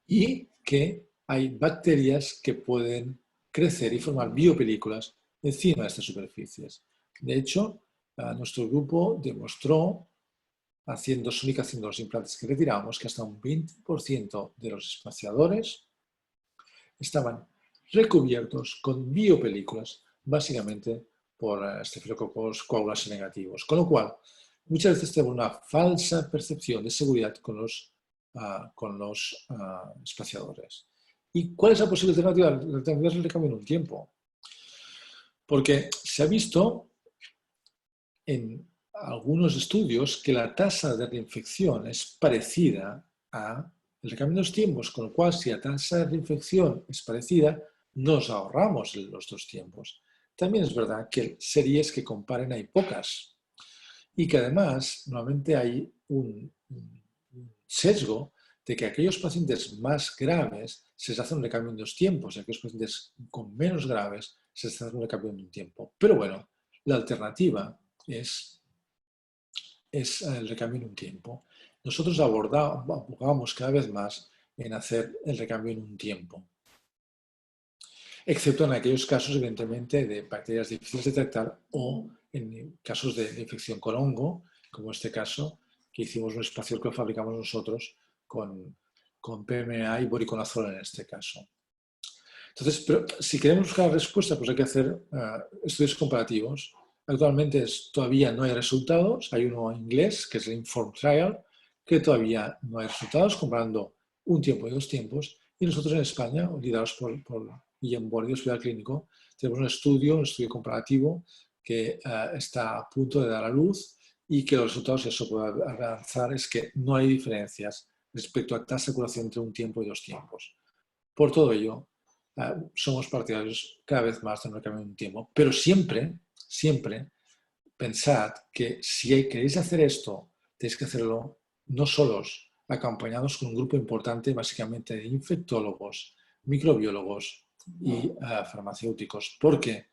y que hay bacterias que pueden crecer y formar biopelículas encima de estas superficies. De hecho, nuestro grupo demostró, sólica haciendo los implantes que retiramos, que hasta un 20% de los espaciadores estaban recubiertos con biopelículas, básicamente por estafilococos coagulas negativos. Con lo cual, muchas veces tenemos una falsa percepción de seguridad con los espaciadores. ¿Y cuál es la posible alternativa? La alternativa es el recambio en un tiempo. Porque se ha visto en algunos estudios que la tasa de reinfección es parecida al recambio de los tiempos, con lo cual si la tasa de reinfección es parecida, nos ahorramos los 2 tiempos. También es verdad que series que comparen hay pocas y que además normalmente hay un sesgo de que aquellos pacientes más graves se les hace un recambio en 2 tiempos y aquellos pacientes con menos graves se les hace un recambio en 1 tiempo. Pero bueno, la alternativa es el recambio en 1 tiempo. Nosotros abogamos cada vez más en hacer el recambio en 1 tiempo, excepto en aquellos casos, evidentemente, de bacterias difíciles de detectar o en casos de infección con hongo, como este caso, que hicimos un espacio que lo fabricamos nosotros con PMA y boriconazol en este caso. Entonces, pero si queremos buscar respuesta, pues hay que hacer estudios comparativos. Actualmente todavía no hay resultados. Hay uno en inglés, que es el Inform Trial, que todavía no hay resultados, comparando 1 tiempo y 2 tiempos. Y nosotros en España, liderados por Guillem Bordi, Hospital Clínico, tenemos un estudio comparativo que está a punto de dar a luz y que los resultados, eso puede avanzar, es que no hay diferencias respecto a tasa de curación entre 1 tiempo y 2 tiempos. Por todo ello, somos partidarios cada vez más de un recambio en 1 tiempo. Pero siempre, siempre, pensad que si queréis hacer esto, tenéis que hacerlo no solos, acompañados con un grupo importante, básicamente de infectólogos, microbiólogos y farmacéuticos, porque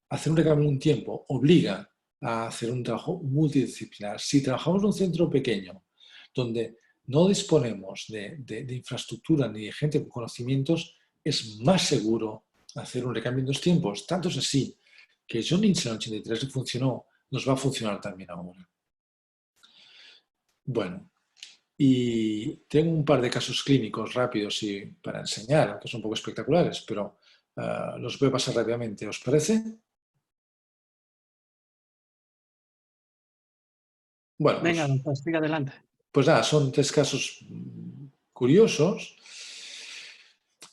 hacer un recambio en 1 tiempo obliga a hacer un trabajo multidisciplinar. Si trabajamos en un centro pequeño, donde no disponemos de infraestructura ni de gente con conocimientos, es más seguro hacer un recambio en 2 tiempos. Tanto es así que John Inch en el 83 funcionó, nos va a funcionar también ahora. Bueno, y tengo un par de casos clínicos rápidos para enseñar, que son un poco espectaculares, pero los voy a pasar rápidamente. ¿Os parece? Bueno, Venga, pues siga adelante. Pues nada, son 3 casos curiosos.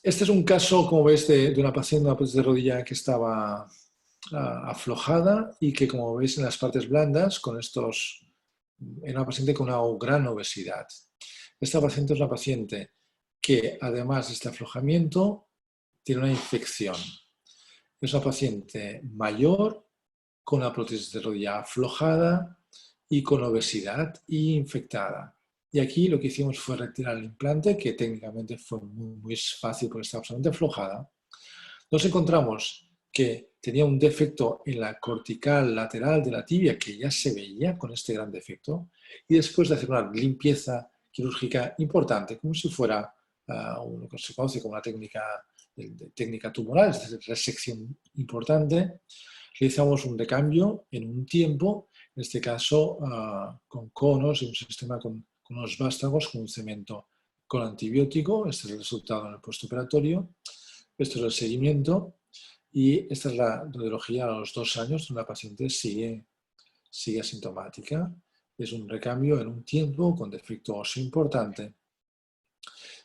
Este es un caso, como veis, de una paciente, una prótesis de rodilla que estaba aflojada y que, como veis en las partes blandas, era una paciente con una gran obesidad. Esta paciente es una paciente que, además de este aflojamiento, tiene una infección. Es una paciente mayor con una prótesis de rodilla aflojada y con obesidad y infectada. Y aquí lo que hicimos fue retirar el implante, que técnicamente fue muy fácil porque estaba absolutamente aflojada. Nos encontramos que tenía un defecto en la cortical lateral de la tibia que ya se veía con este gran defecto, y después de hacer una limpieza quirúrgica importante, como si fuera lo que se conoce como una técnica tumoral, es decir, resección importante, realizamos un recambio en 1 tiempo, en este caso con conos y un sistema con unos vástagos con un cemento con antibiótico. Este es el resultado en el postoperatorio. Esto es el seguimiento y esta es la radiología a los 2 años, donde la paciente sigue asintomática. Es un recambio en 1 tiempo con defecto óseo importante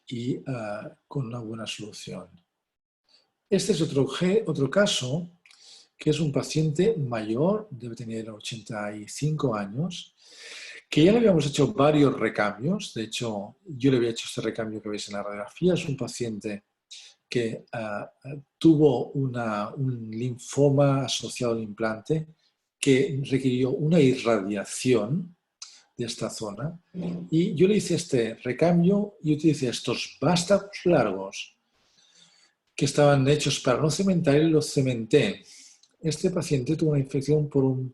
y con una buena solución. Este es otro caso, que es un paciente mayor, debe tener 85 años, que ya le habíamos hecho varios recambios. De hecho, yo le había hecho este recambio que veis en la radiografía. Es un paciente que tuvo un linfoma asociado al implante que requirió una irradiación de esta zona. Y yo le hice este recambio y utilicé estos vástagos largos que estaban hechos para no cementar y los cementé. Este paciente tuvo una infección por un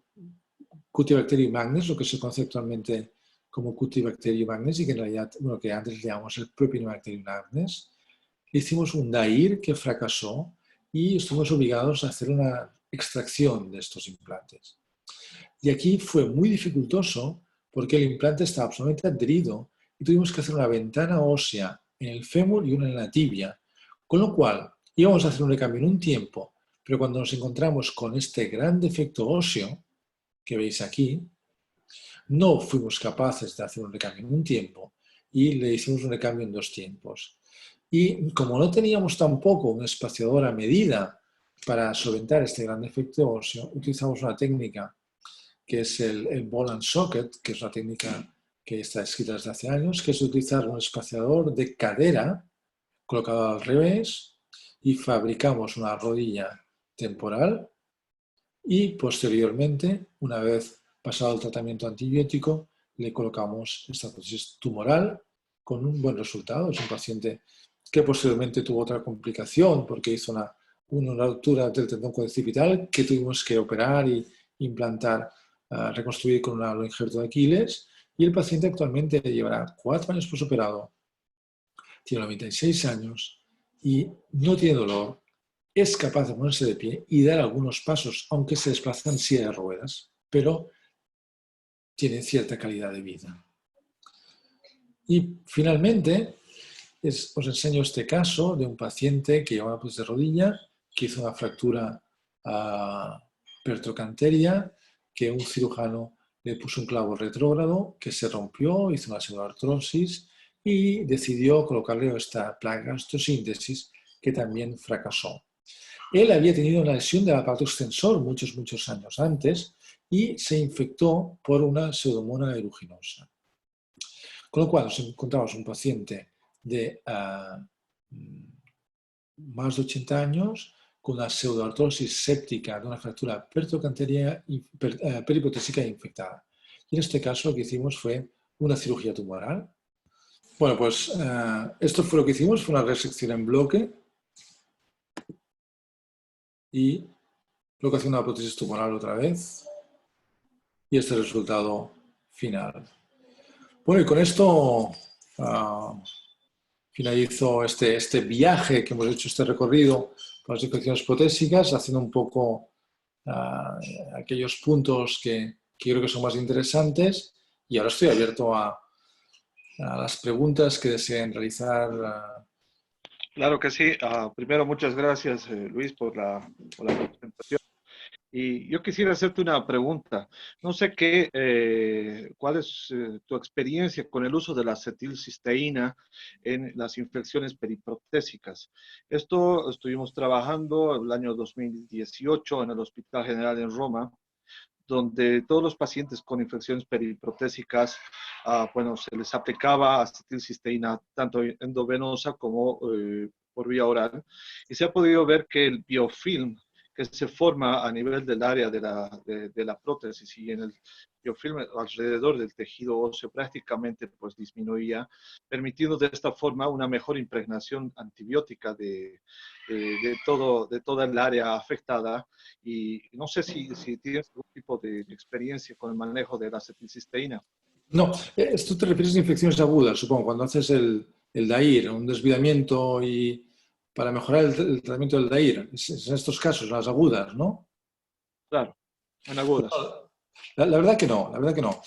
Cutibacterium magnes, lo que se conoce actualmente como Cutibacterium magnes y que en realidad, bueno, que antes le llamamos el Propionibacterium magnes. Hicimos un DAIR que fracasó y estuvimos obligados a hacer una extracción de estos implantes. Y aquí fue muy dificultoso porque el implante estaba absolutamente adherido y tuvimos que hacer una ventana ósea en el fémur y una en la tibia, con lo cual íbamos a hacer un recambio en 1 tiempo, pero cuando nos encontramos con este gran defecto óseo que veis aquí, no fuimos capaces de hacer un recambio en 1 tiempo y le hicimos un recambio en 2 tiempos. Y como no teníamos tampoco un espaciador a medida para solventar este gran defecto óseo, utilizamos una técnica que es el ball and socket, que es una técnica que está escrita desde hace años, que es utilizar un espaciador de cadera colocado al revés y fabricamos una rodilla temporal y posteriormente, una vez pasado el tratamiento antibiótico, le colocamos esta prótesis tumoral con un buen resultado. Es un paciente que posteriormente tuvo otra complicación porque hizo una ruptura del tendón cuadricipital que tuvimos que operar y implantar, reconstruir con un injerto de Aquiles, y el paciente actualmente llevará 4 años posoperado, tiene 96 años y no tiene dolor, es capaz de ponerse de pie y dar algunos pasos, aunque se desplaza en silla de ruedas, pero tiene cierta calidad de vida. Y finalmente, os enseño este caso de un paciente que llevaba prótesis de rodilla, que hizo una fractura pertrocanteria, que un cirujano le puso un clavo retrógrado, que se rompió, hizo una pseudoartrosis y decidió colocarle esta placa gastrosíntesis, que también fracasó. Él había tenido una lesión del aparato extensor muchos años antes y se infectó por una pseudomonas aeruginosa. Con lo cual nos encontramos un paciente de más de 80 años con una pseudoartrosis séptica de una fractura periprotésica infectada. Y en este caso lo que hicimos fue una cirugía tumoral. Bueno, pues esto fue lo que hicimos, fue una resección en bloque y colocación de una prótesis tumoral otra vez. Y este es el resultado final. Bueno, y con esto finalizo este viaje que hemos hecho, este recorrido por las infecciones protésicas, haciendo un poco aquellos puntos que creo que son más interesantes, y ahora estoy abierto a las preguntas que deseen realizar. Claro que sí. Primero, muchas gracias, Luis, por la presentación. Y yo quisiera hacerte una pregunta. No sé cuál es tu experiencia con el uso de la acetilcisteína en las infecciones periprotésicas. Esto estuvimos trabajando el año 2018 en el Hospital General en Roma, donde todos los pacientes con infecciones periprotésicas, bueno, se les aplicaba acetilcisteína tanto endovenosa como por vía oral, y se ha podido ver que el biofilm que se forma a nivel del área de la prótesis y en el biofilm alrededor del tejido óseo prácticamente pues disminuía, permitiendo de esta forma una mejor impregnación antibiótica de toda el área afectada. Y no sé si tienes algún tipo de experiencia con el manejo de la acetilcisteína. No, esto te refieres a infecciones agudas, supongo, cuando haces el DAIR, un desviamiento y para mejorar el tratamiento del DAIR. Es en estos casos, las agudas, ¿no? Claro, en agudas. La verdad que no, la verdad que no.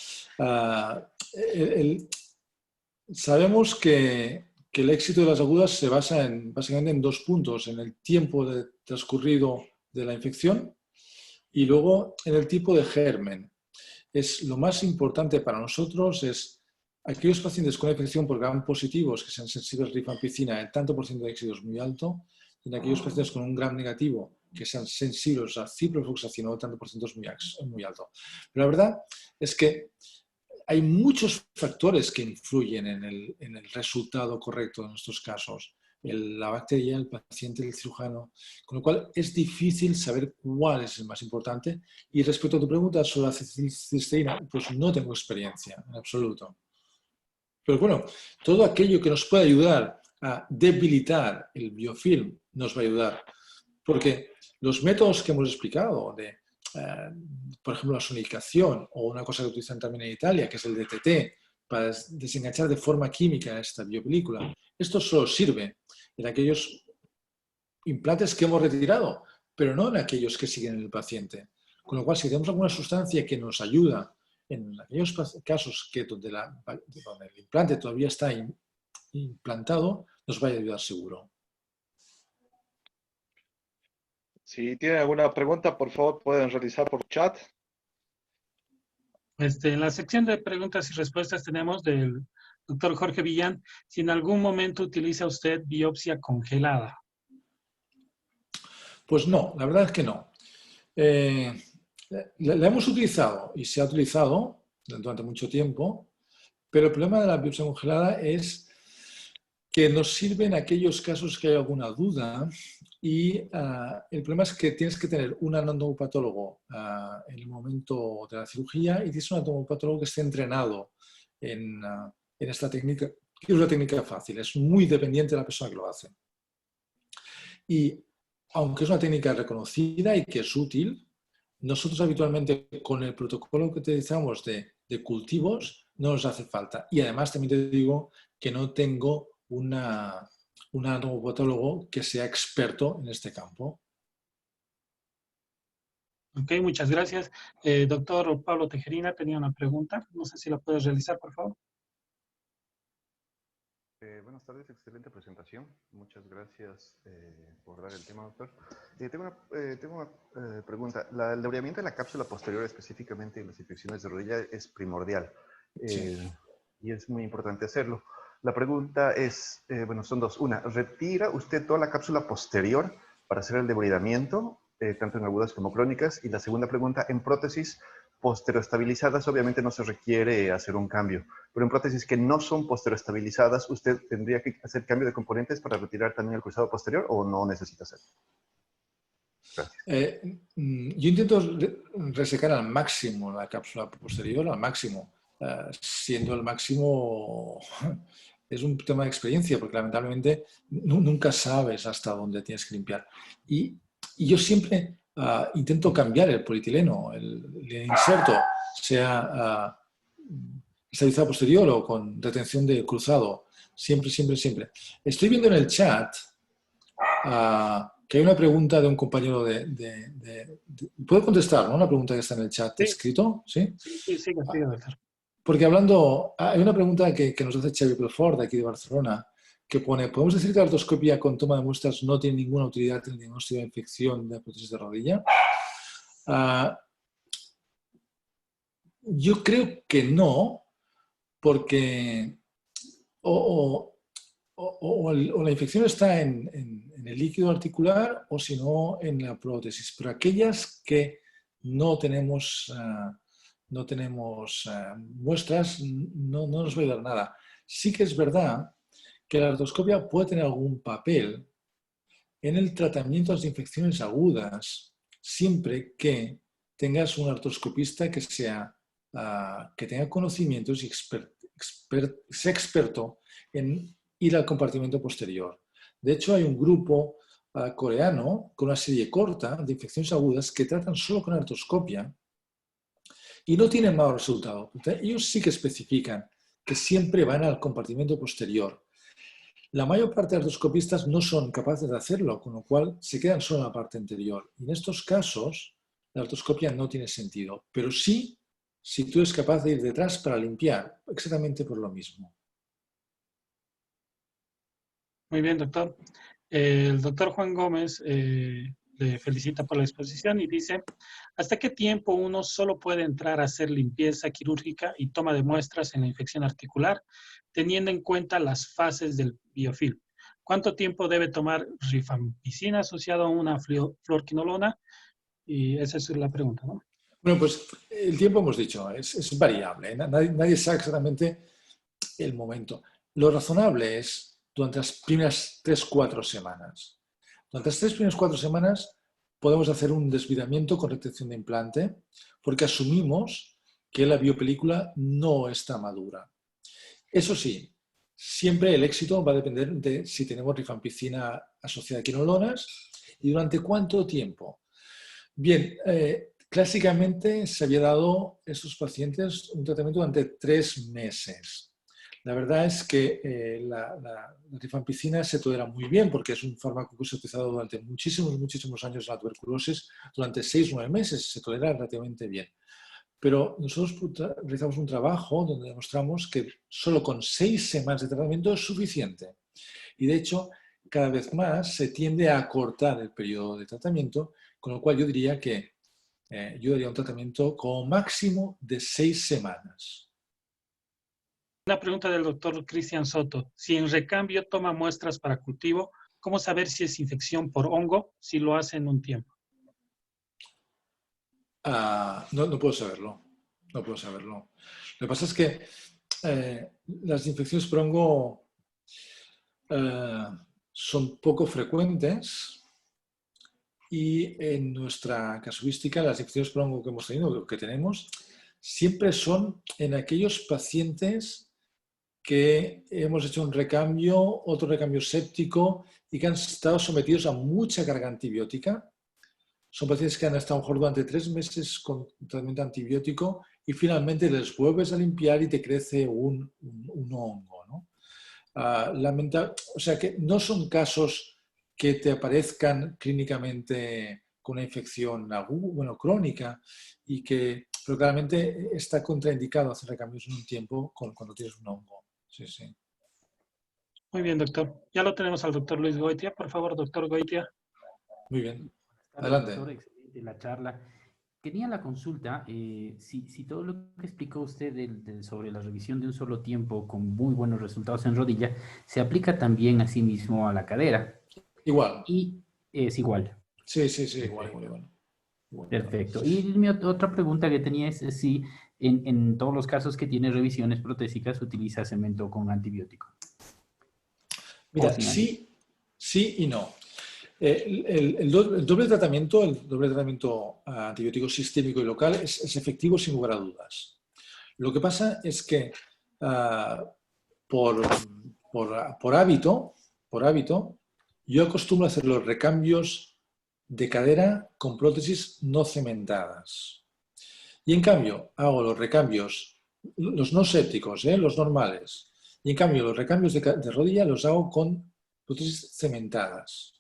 Sabemos que el éxito de las agudas se basa básicamente en 2 puntos, en el tiempo transcurrido de la infección y luego en el tipo de germen. Lo más importante para nosotros es aquellos pacientes con infección por gram positivos que sean sensibles a rifampicina, el tanto por ciento de éxito es muy alto, y en aquellos pacientes con un gram negativo que sean sensibles a ciprofloxacino, el tanto por ciento es muy alto. Pero la verdad es que hay muchos factores que influyen en el resultado correcto en estos casos. La bacteria, el paciente, el cirujano, con lo cual es difícil saber cuál es el más importante. Y respecto a tu pregunta sobre la acetilcisteína, pues no tengo experiencia en absoluto. Pero bueno, todo aquello que nos pueda ayudar a debilitar el biofilm nos va a ayudar. Porque los métodos que hemos explicado por ejemplo, la sonicación o una cosa que utilizan también en Italia, que es el DTT, para desenganchar de forma química esta biopelícula. Esto solo sirve en aquellos implantes que hemos retirado, pero no en aquellos que siguen en el paciente. Con lo cual, si tenemos alguna sustancia que nos ayuda en aquellos casos donde el implante todavía está implantado, nos va a ayudar seguro. Si tienen alguna pregunta, por favor, pueden realizar por chat. En la sección de preguntas y respuestas tenemos del doctor Jorge Villán, si en algún momento utiliza usted biopsia congelada. Pues no, la verdad es que no. La hemos utilizado y se ha utilizado durante mucho tiempo, pero el problema de la biopsia congelada es que nos sirve en aquellos casos que hay alguna duda Y el problema es que tienes que tener un anatomópatólogo en el momento de la cirugía y tienes un anatomópatólogo que esté entrenado en esta técnica, que es una técnica fácil, es muy dependiente de la persona que lo hace. Y aunque es una técnica reconocida y que es útil, nosotros habitualmente con el protocolo que utilizamos de cultivos no nos hace falta. Y además también te digo que no tengo un anatomópatólogo que sea experto en este campo. Ok, muchas gracias. Doctor Pablo Tejerina tenía una pregunta. No sé si la puedes realizar, por favor. Buenas tardes, excelente presentación. Muchas gracias por dar el tema, doctor. Tengo una pregunta. El endeudamiento de la cápsula posterior, específicamente en las infecciones de rodilla, es primordial y es muy importante hacerlo. La pregunta es, bueno, son dos. Una, ¿retira usted toda la cápsula posterior para hacer el debridamiento, tanto en agudas como crónicas? Y la segunda pregunta, en prótesis posteroestabilizadas, obviamente no se requiere hacer un cambio, pero en prótesis que no son posteroestabilizadas, ¿usted tendría que hacer cambio de componentes para retirar también el cruzado posterior o no necesita hacerlo? Gracias. Yo intento resecar al máximo la cápsula posterior, al máximo, siendo el máximo es un tema de experiencia, porque lamentablemente nunca sabes hasta dónde tienes que limpiar. Y yo siempre intento cambiar el polietileno, el inserto, sea estabilizado posterior o con retención de cruzado. Siempre, siempre, siempre. Estoy viendo en el chat que hay una pregunta de un compañero ¿Puedo contestar, no? Una pregunta que está en el chat escrito, ¿sí? Sí, doctor. Porque hay una pregunta que nos hace Xavi Pelfort, de aquí de Barcelona, que pone, ¿podemos decir que la artroscopia con toma de muestras no tiene ninguna utilidad en el diagnóstico de infección de prótesis de rodilla? Yo creo que no, porque o la infección está en el líquido articular o si no en la prótesis. Pero aquellas que no tenemos muestras, no nos va a ayudar nada. Sí que es verdad que la artroscopia puede tener algún papel en el tratamiento de las infecciones agudas, siempre que tengas un artroscopista que tenga conocimientos y sea experto en ir al compartimento posterior. De hecho, hay un grupo coreano con una serie corta de infecciones agudas que tratan solo con artroscopia y no tienen mal resultado. Ellos sí que especifican que siempre van al compartimento posterior. La mayor parte de artroscopistas no son capaces de hacerlo, con lo cual se quedan solo en la parte anterior. Y en estos casos, la artroscopia no tiene sentido, pero sí si tú eres capaz de ir detrás para limpiar, exactamente por lo mismo. Muy bien, doctor. El doctor Juan Gómez le felicita por la exposición y dice, ¿hasta qué tiempo uno solo puede entrar a hacer limpieza quirúrgica y toma de muestras en la infección articular, teniendo en cuenta las fases del biofilm? ¿Cuánto tiempo debe tomar rifampicina asociado a una fluoroquinolona? Y esa es la pregunta, ¿no? Bueno, pues el tiempo hemos dicho, es variable, ¿eh? Nadie sabe exactamente el momento. Lo razonable es durante las primeras 3-4 semanas. Durante las 3-4 semanas podemos hacer un desvidamiento con retención de implante porque asumimos que la biopelícula no está madura. Eso sí, siempre el éxito va a depender de si tenemos rifampicina asociada a quinolonas y durante cuánto tiempo. Bien, clásicamente se había dado a estos pacientes un tratamiento durante 3 meses. La verdad es que la rifampicina se tolera muy bien porque es un fármaco que se ha utilizado durante muchísimos años en la tuberculosis. Durante 6-9 meses se tolera relativamente bien. Pero nosotros realizamos un trabajo donde demostramos que solo con 6 semanas de tratamiento es suficiente. Y de hecho, cada vez más se tiende a acortar el periodo de tratamiento, con lo cual yo diría que yo daría un tratamiento como máximo de 6 semanas. Una pregunta del doctor Cristian Soto. Si en recambio toma muestras para cultivo, ¿cómo saber si es infección por hongo si lo hace en un tiempo? No puedo saberlo. No puedo saberlo. Lo que pasa es que las infecciones por hongo son poco frecuentes Y en nuestra casuística, las infecciones por hongo que hemos tenido, que tenemos, siempre son en aquellos pacientes que hemos hecho un recambio, otro recambio séptico y que han estado sometidos a mucha carga antibiótica. Son pacientes que han estado a lo mejor durante 3 meses con tratamiento antibiótico y finalmente les vuelves a limpiar y te crece un hongo, ¿no? O sea que no son casos que te aparezcan clínicamente con una infección crónica, pero claramente está contraindicado hacer recambios en un tiempo cuando tienes un hongo. Sí, sí. Muy bien, doctor. Ya lo tenemos al doctor Luis Goitia. Por favor, doctor Goitia. Muy bien. Buenas tardes, Adelante. doctor. Excelente la charla. Tenía la consulta, si todo lo que explicó usted sobre la revisión de un solo tiempo con muy buenos resultados en rodilla, se aplica también a sí mismo a la cadera. Igual. Y es igual. Sí, igual. Perfecto. Y mi otra pregunta que tenía es si en todos los casos que tiene revisiones protésicas utiliza cemento con antibiótico. Mira, sí y no. El doble tratamiento antibiótico sistémico y local es efectivo sin lugar a dudas. Lo que pasa es que por hábito, yo acostumbro a hacer los recambios de cadera con prótesis no cementadas. Y en cambio hago los recambios, los no sépticos, los normales. Y en cambio los recambios de rodilla los hago con prótesis cementadas.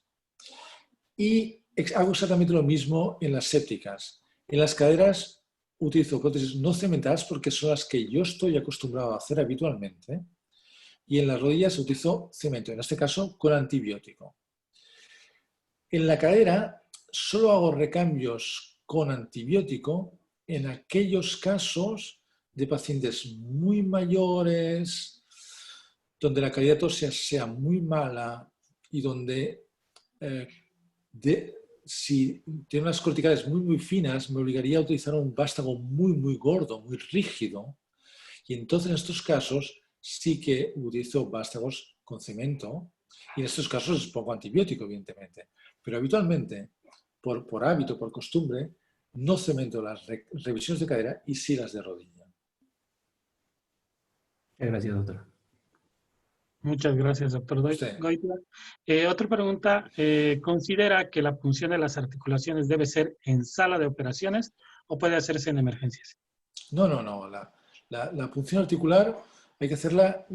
Y hago exactamente lo mismo en las sépticas. En las caderas utilizo prótesis no cementadas porque son las que yo estoy acostumbrado a hacer habitualmente. Y en las rodillas utilizo cemento, en este caso con antibiótico. En la cadera solo hago recambios con antibiótico en aquellos casos de pacientes muy mayores, donde la calidad ósea sea muy mala y donde si tiene unas corticales muy finas, me obligaría a utilizar un vástago muy gordo, muy rígido. Y entonces en estos casos sí que utilizo vástagos con cemento y en estos casos les pongo antibiótico, evidentemente. Pero habitualmente, por hábito, por costumbre, no cemento las revisiones de cadera y sí las de rodilla. Gracias, doctor. Muchas gracias, doctor Goitia. Otra pregunta. ¿Considera que la punción de las articulaciones debe ser en sala de operaciones o puede hacerse en emergencias? No. La punción articular hay que hacerla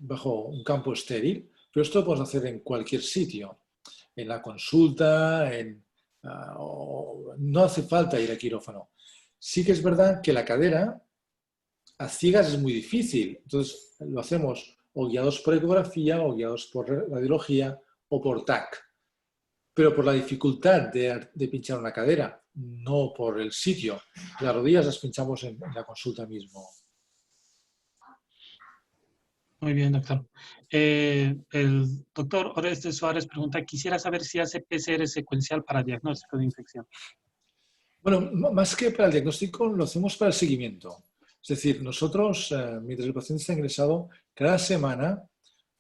bajo un campo estéril, pero esto lo podemos hacer en cualquier sitio. En la consulta, no hace falta ir a quirófano. Sí que es verdad que la cadera a ciegas es muy difícil, entonces lo hacemos o guiados por ecografía, o guiados por radiología, o por TAC. Pero por la dificultad de pinchar una cadera, no por el sitio. Las rodillas las pinchamos en la consulta mismo. Muy bien, doctor. El doctor Orestes Suárez pregunta, quisiera saber si hace PCR secuencial para diagnóstico de infección. Bueno, más que para el diagnóstico, lo hacemos para el seguimiento. Es decir, nosotros, mientras el paciente está ingresado, cada semana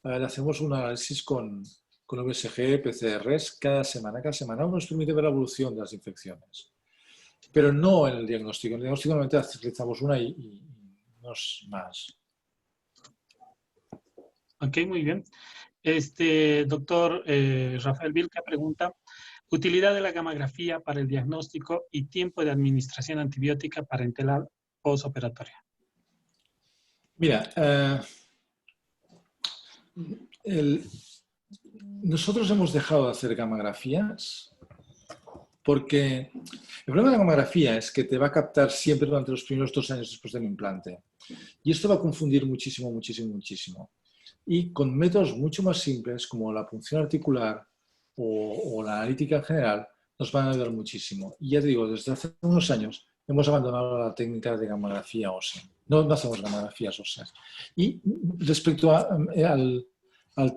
le hacemos un análisis con USG, PCRs, cada semana nos permite ver la evolución de las infecciones. Pero no en el diagnóstico. En el diagnóstico normalmente realizamos una y no es más. Ok, muy bien. Doctor Rafael Vilca pregunta, utilidad de la gammagrafía para el diagnóstico y tiempo de administración antibiótica parenteral postoperatoria. Mira, nosotros hemos dejado de hacer gammagrafías porque el problema de la gammagrafía es que te va a captar siempre durante los primeros 2 años después del implante. Y esto va a confundir muchísimo. Y con métodos mucho más simples como la punción articular o la analítica en general nos van a ayudar muchísimo. Y ya te digo, desde hace unos años hemos abandonado la técnica de gammagrafía ósea. No hacemos gammagrafías óseas. Y respecto al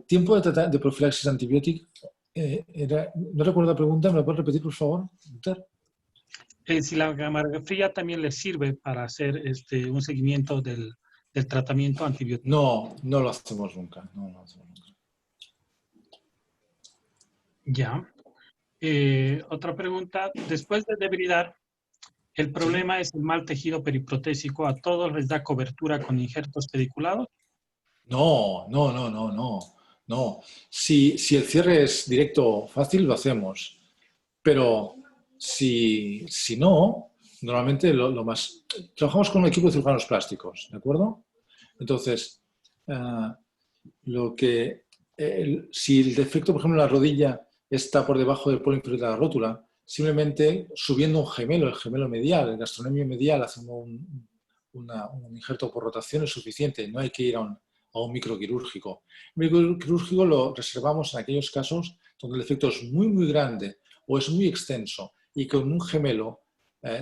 tiempo de profilaxis antibiótica, no recuerdo la pregunta, ¿me lo puedes repetir, por favor? Si la gammagrafía también le sirve para hacer un seguimiento del tratamiento antibiótico. No lo hacemos nunca. Ya. Otra pregunta. Después de debridar, ¿el problema es el mal tejido periprotésico? ¿A todos les da cobertura con injertos pediculados? No, no, no, no, no. No. Si el cierre es directo fácil, lo hacemos. Pero si no, normalmente lo más... Trabajamos con un equipo de cirujanos plásticos, ¿de acuerdo? Entonces, si el defecto, por ejemplo, en la rodilla está por debajo del polo inferior de la rótula, simplemente subiendo un gemelo, el gemelo medial, el gastrocnemio medial, haciendo un injerto por rotación es suficiente. No hay que ir a un microquirúrgico. El microquirúrgico lo reservamos en aquellos casos donde el defecto es muy, muy grande o es muy extenso y con un gemelo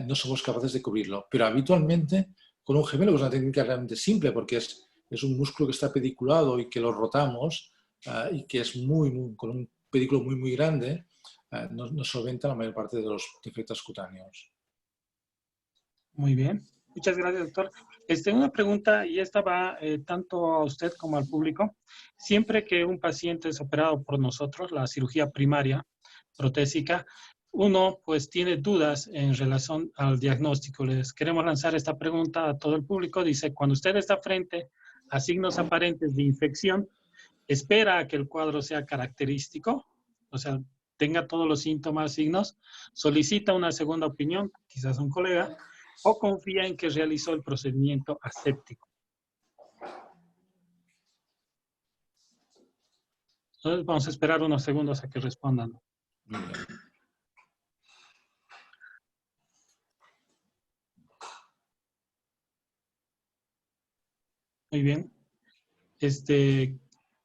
no somos capaces de cubrirlo. Pero habitualmente con un gemelo, que es una técnica realmente simple porque es un músculo que está pediculado y que lo rotamos y que es con un pedículo muy, muy grande, nos solventa la mayor parte de los defectos cutáneos. Muy bien. Muchas gracias, doctor. Una pregunta, y esta va tanto a usted como al público. Siempre que un paciente es operado por nosotros, la cirugía primaria protésica, uno pues tiene dudas en relación al diagnóstico. Les queremos lanzar esta pregunta a todo el público. Dice, cuando usted está frente a signos aparentes de infección, ¿espera a que el cuadro sea característico? O sea, tenga todos los síntomas, signos, solicita una segunda opinión, quizás un colega, o confía en que realizó el procedimiento aséptico. Entonces vamos a esperar unos segundos a que respondan. Muy bien.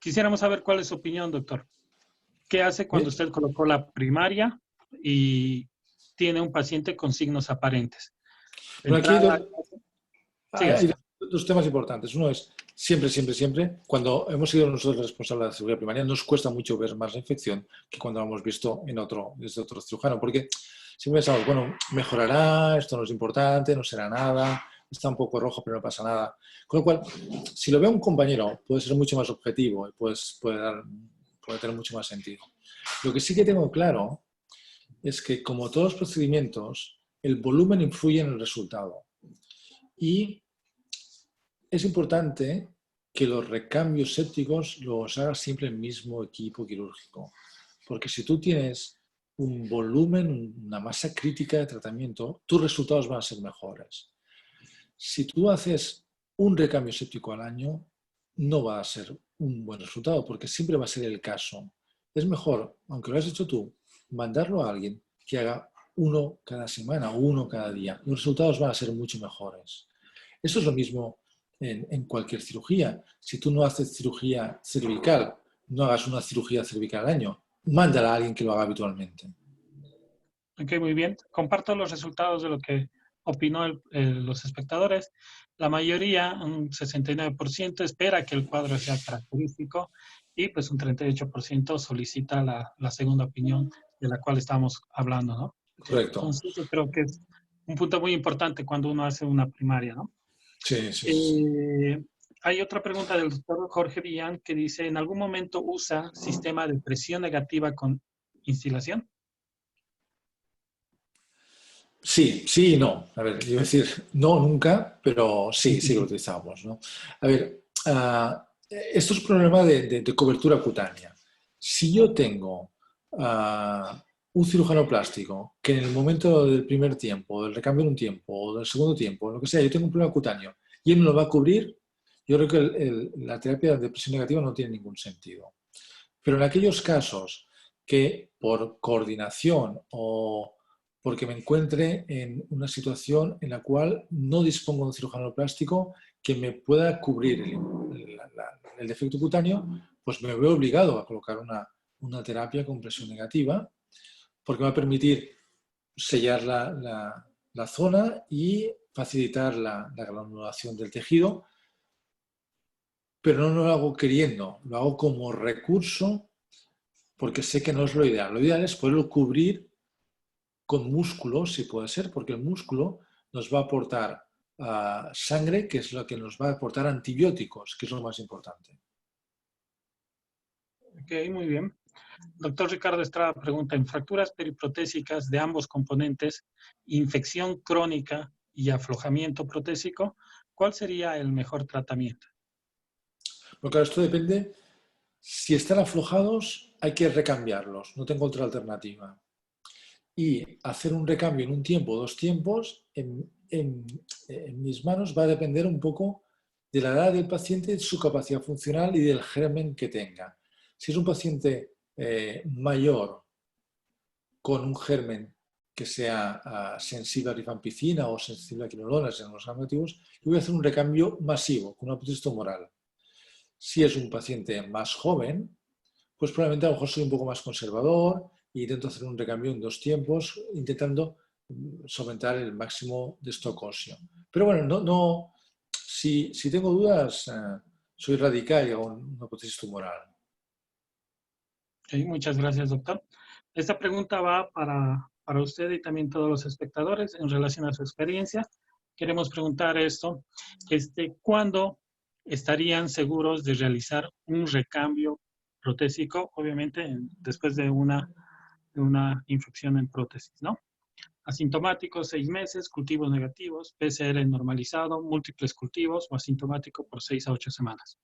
Quisiéramos saber cuál es su opinión, doctor. ¿Qué hace cuando usted colocó la primaria y tiene un paciente con signos aparentes? Bueno, aquí hay dos temas importantes. Uno es siempre, cuando hemos sido nosotros responsables de la cirugía primaria, nos cuesta mucho ver más la infección que cuando hemos visto desde otro cirujano, porque siempre pensamos, bueno, mejorará, esto no es importante, no será nada, está un poco rojo, pero no pasa nada. Con lo cual, si lo ve un compañero, puede ser mucho más objetivo y puede tener mucho más sentido. Lo que sí que tengo claro es que, como todos los procedimientos, el volumen influye en el resultado. Y es importante que los recambios sépticos los haga siempre el mismo equipo quirúrgico. Porque si tú tienes un volumen, una masa crítica de tratamiento, tus resultados van a ser mejores. Si tú haces un recambio séptico al año, no va a ser un buen resultado, porque siempre va a ser el caso. Es mejor, aunque lo hayas hecho tú, mandarlo a alguien que haga uno cada semana o uno cada día. Los resultados van a ser mucho mejores. Eso es lo mismo en cualquier cirugía. Si tú no haces cirugía cervical, no hagas una cirugía cervical al año, mándala a alguien que lo haga habitualmente. Ok, muy bien. Comparto los resultados de lo que opinó los espectadores. La mayoría, un 69%, espera que el cuadro sea característico y pues un 38% solicita la segunda opinión de la cual estamos hablando, ¿no? Correcto. Entonces, yo creo que es un punto muy importante cuando uno hace una primaria, ¿no? Sí. Hay otra pregunta del doctor Jorge Villán que dice, ¿en algún momento usa sistema de presión negativa con instilación? Sí y no. A ver, iba a decir no nunca, pero sí que lo utilizamos, ¿no? A ver, esto es un problema de cobertura cutánea. Si yo tengo un cirujano plástico que en el momento del primer tiempo, del recambio de un tiempo, o del segundo tiempo, lo que sea, yo tengo un problema cutáneo y él me lo va a cubrir, yo creo que la terapia de presión negativa no tiene ningún sentido. Pero en aquellos casos que por coordinación o porque me encuentre en una situación en la cual no dispongo de un cirujano plástico que me pueda cubrir el defecto cutáneo, pues me veo obligado a colocar una terapia con presión negativa porque me va a permitir sellar la zona y facilitar la granulación del tejido, pero no lo hago queriendo, lo hago como recurso porque sé que no es lo ideal. Lo ideal es poderlo cubrir con músculo, si puede ser, porque el músculo nos va a aportar sangre, que es lo que nos va a aportar antibióticos, que es lo más importante. Ok, muy bien. Doctor Ricardo Estrada pregunta, en fracturas periprotésicas de ambos componentes, infección crónica y aflojamiento protésico, ¿cuál sería el mejor tratamiento? Porque esto depende, si están aflojados hay que recambiarlos, no tengo otra alternativa. Y hacer un recambio en un tiempo o 2 tiempos, en mis manos va a depender un poco de la edad del paciente, de su capacidad funcional y del germen que tenga. Si es un paciente mayor con un germen que sea sensible a rifampicina o sensible a quinolonas en los gram negativos, yo voy a hacer un recambio masivo con una prótesis tumoral. Si es un paciente más joven, pues probablemente a lo mejor soy un poco más conservador e intento hacer un recambio en 2 tiempos, intentando solventar el máximo de stock óseo. Pero bueno, si tengo dudas, soy radical y hago una prótesis tumoral. Okay, muchas gracias, doctor. Esta pregunta va para usted y también todos los espectadores en relación a su experiencia. Queremos preguntar esto, ¿cuándo estarían seguros de realizar un recambio protésico? Obviamente, después de una infección en prótesis, ¿no? Asintomático, 6 meses, cultivos negativos, PCR normalizado, múltiples cultivos o asintomático por 6 a 8 semanas.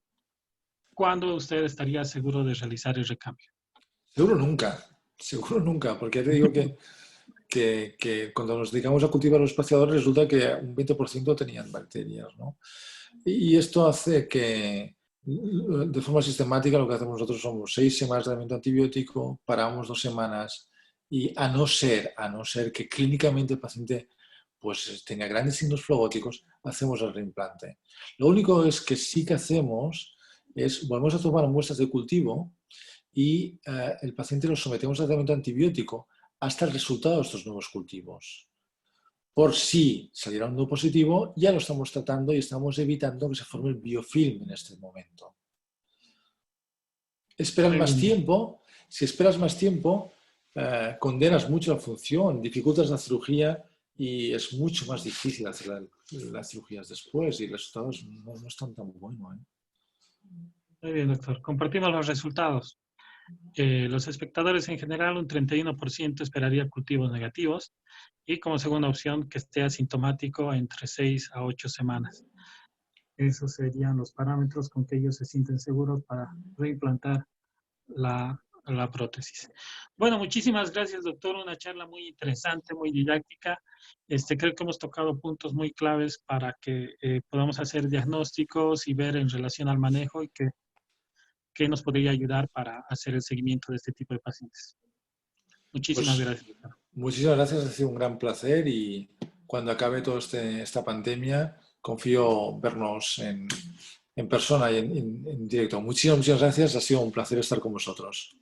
¿Cuándo usted estaría seguro de realizar el recambio? Seguro nunca, porque ya te digo que cuando nos dedicamos a cultivar los espaciadores resulta que un 20% tenían bacterias, ¿no? Y esto hace que de forma sistemática lo que hacemos nosotros somos 6 semanas de tratamiento antibiótico, paramos 2 semanas y a no ser que clínicamente el paciente pues tenga grandes signos flogóticos, hacemos el reimplante. Lo único es que sí que hacemos es, volvemos a tomar muestras de cultivo y el paciente lo sometemos a tratamiento antibiótico hasta el resultado de estos nuevos cultivos. Por si saliera un nuevo positivo, ya lo estamos tratando y estamos evitando que se forme el biofilm en este momento. Esperas más tiempo, si esperas más tiempo, condenas mucho la función, dificultas la cirugía y es mucho más difícil hacer las cirugías después y los resultados no están tan buenos. Muy bien, doctor. Compartimos los resultados. Los espectadores en general, un 31% esperaría cultivos negativos y como segunda opción que esté asintomático entre 6 a 8 semanas. Esos serían los parámetros con que ellos se sienten seguros para reimplantar la prótesis. Bueno, muchísimas gracias, doctor. Una charla muy interesante, muy didáctica. Creo que hemos tocado puntos muy claves para que podamos hacer diagnósticos y ver en relación al manejo y que nos podría ayudar para hacer el seguimiento de este tipo de pacientes. Muchísimas gracias, doctor. Muchísimas gracias, ha sido un gran placer y cuando acabe toda esta pandemia, confío vernos en persona y en directo. Muchísimas gracias, ha sido un placer estar con vosotros.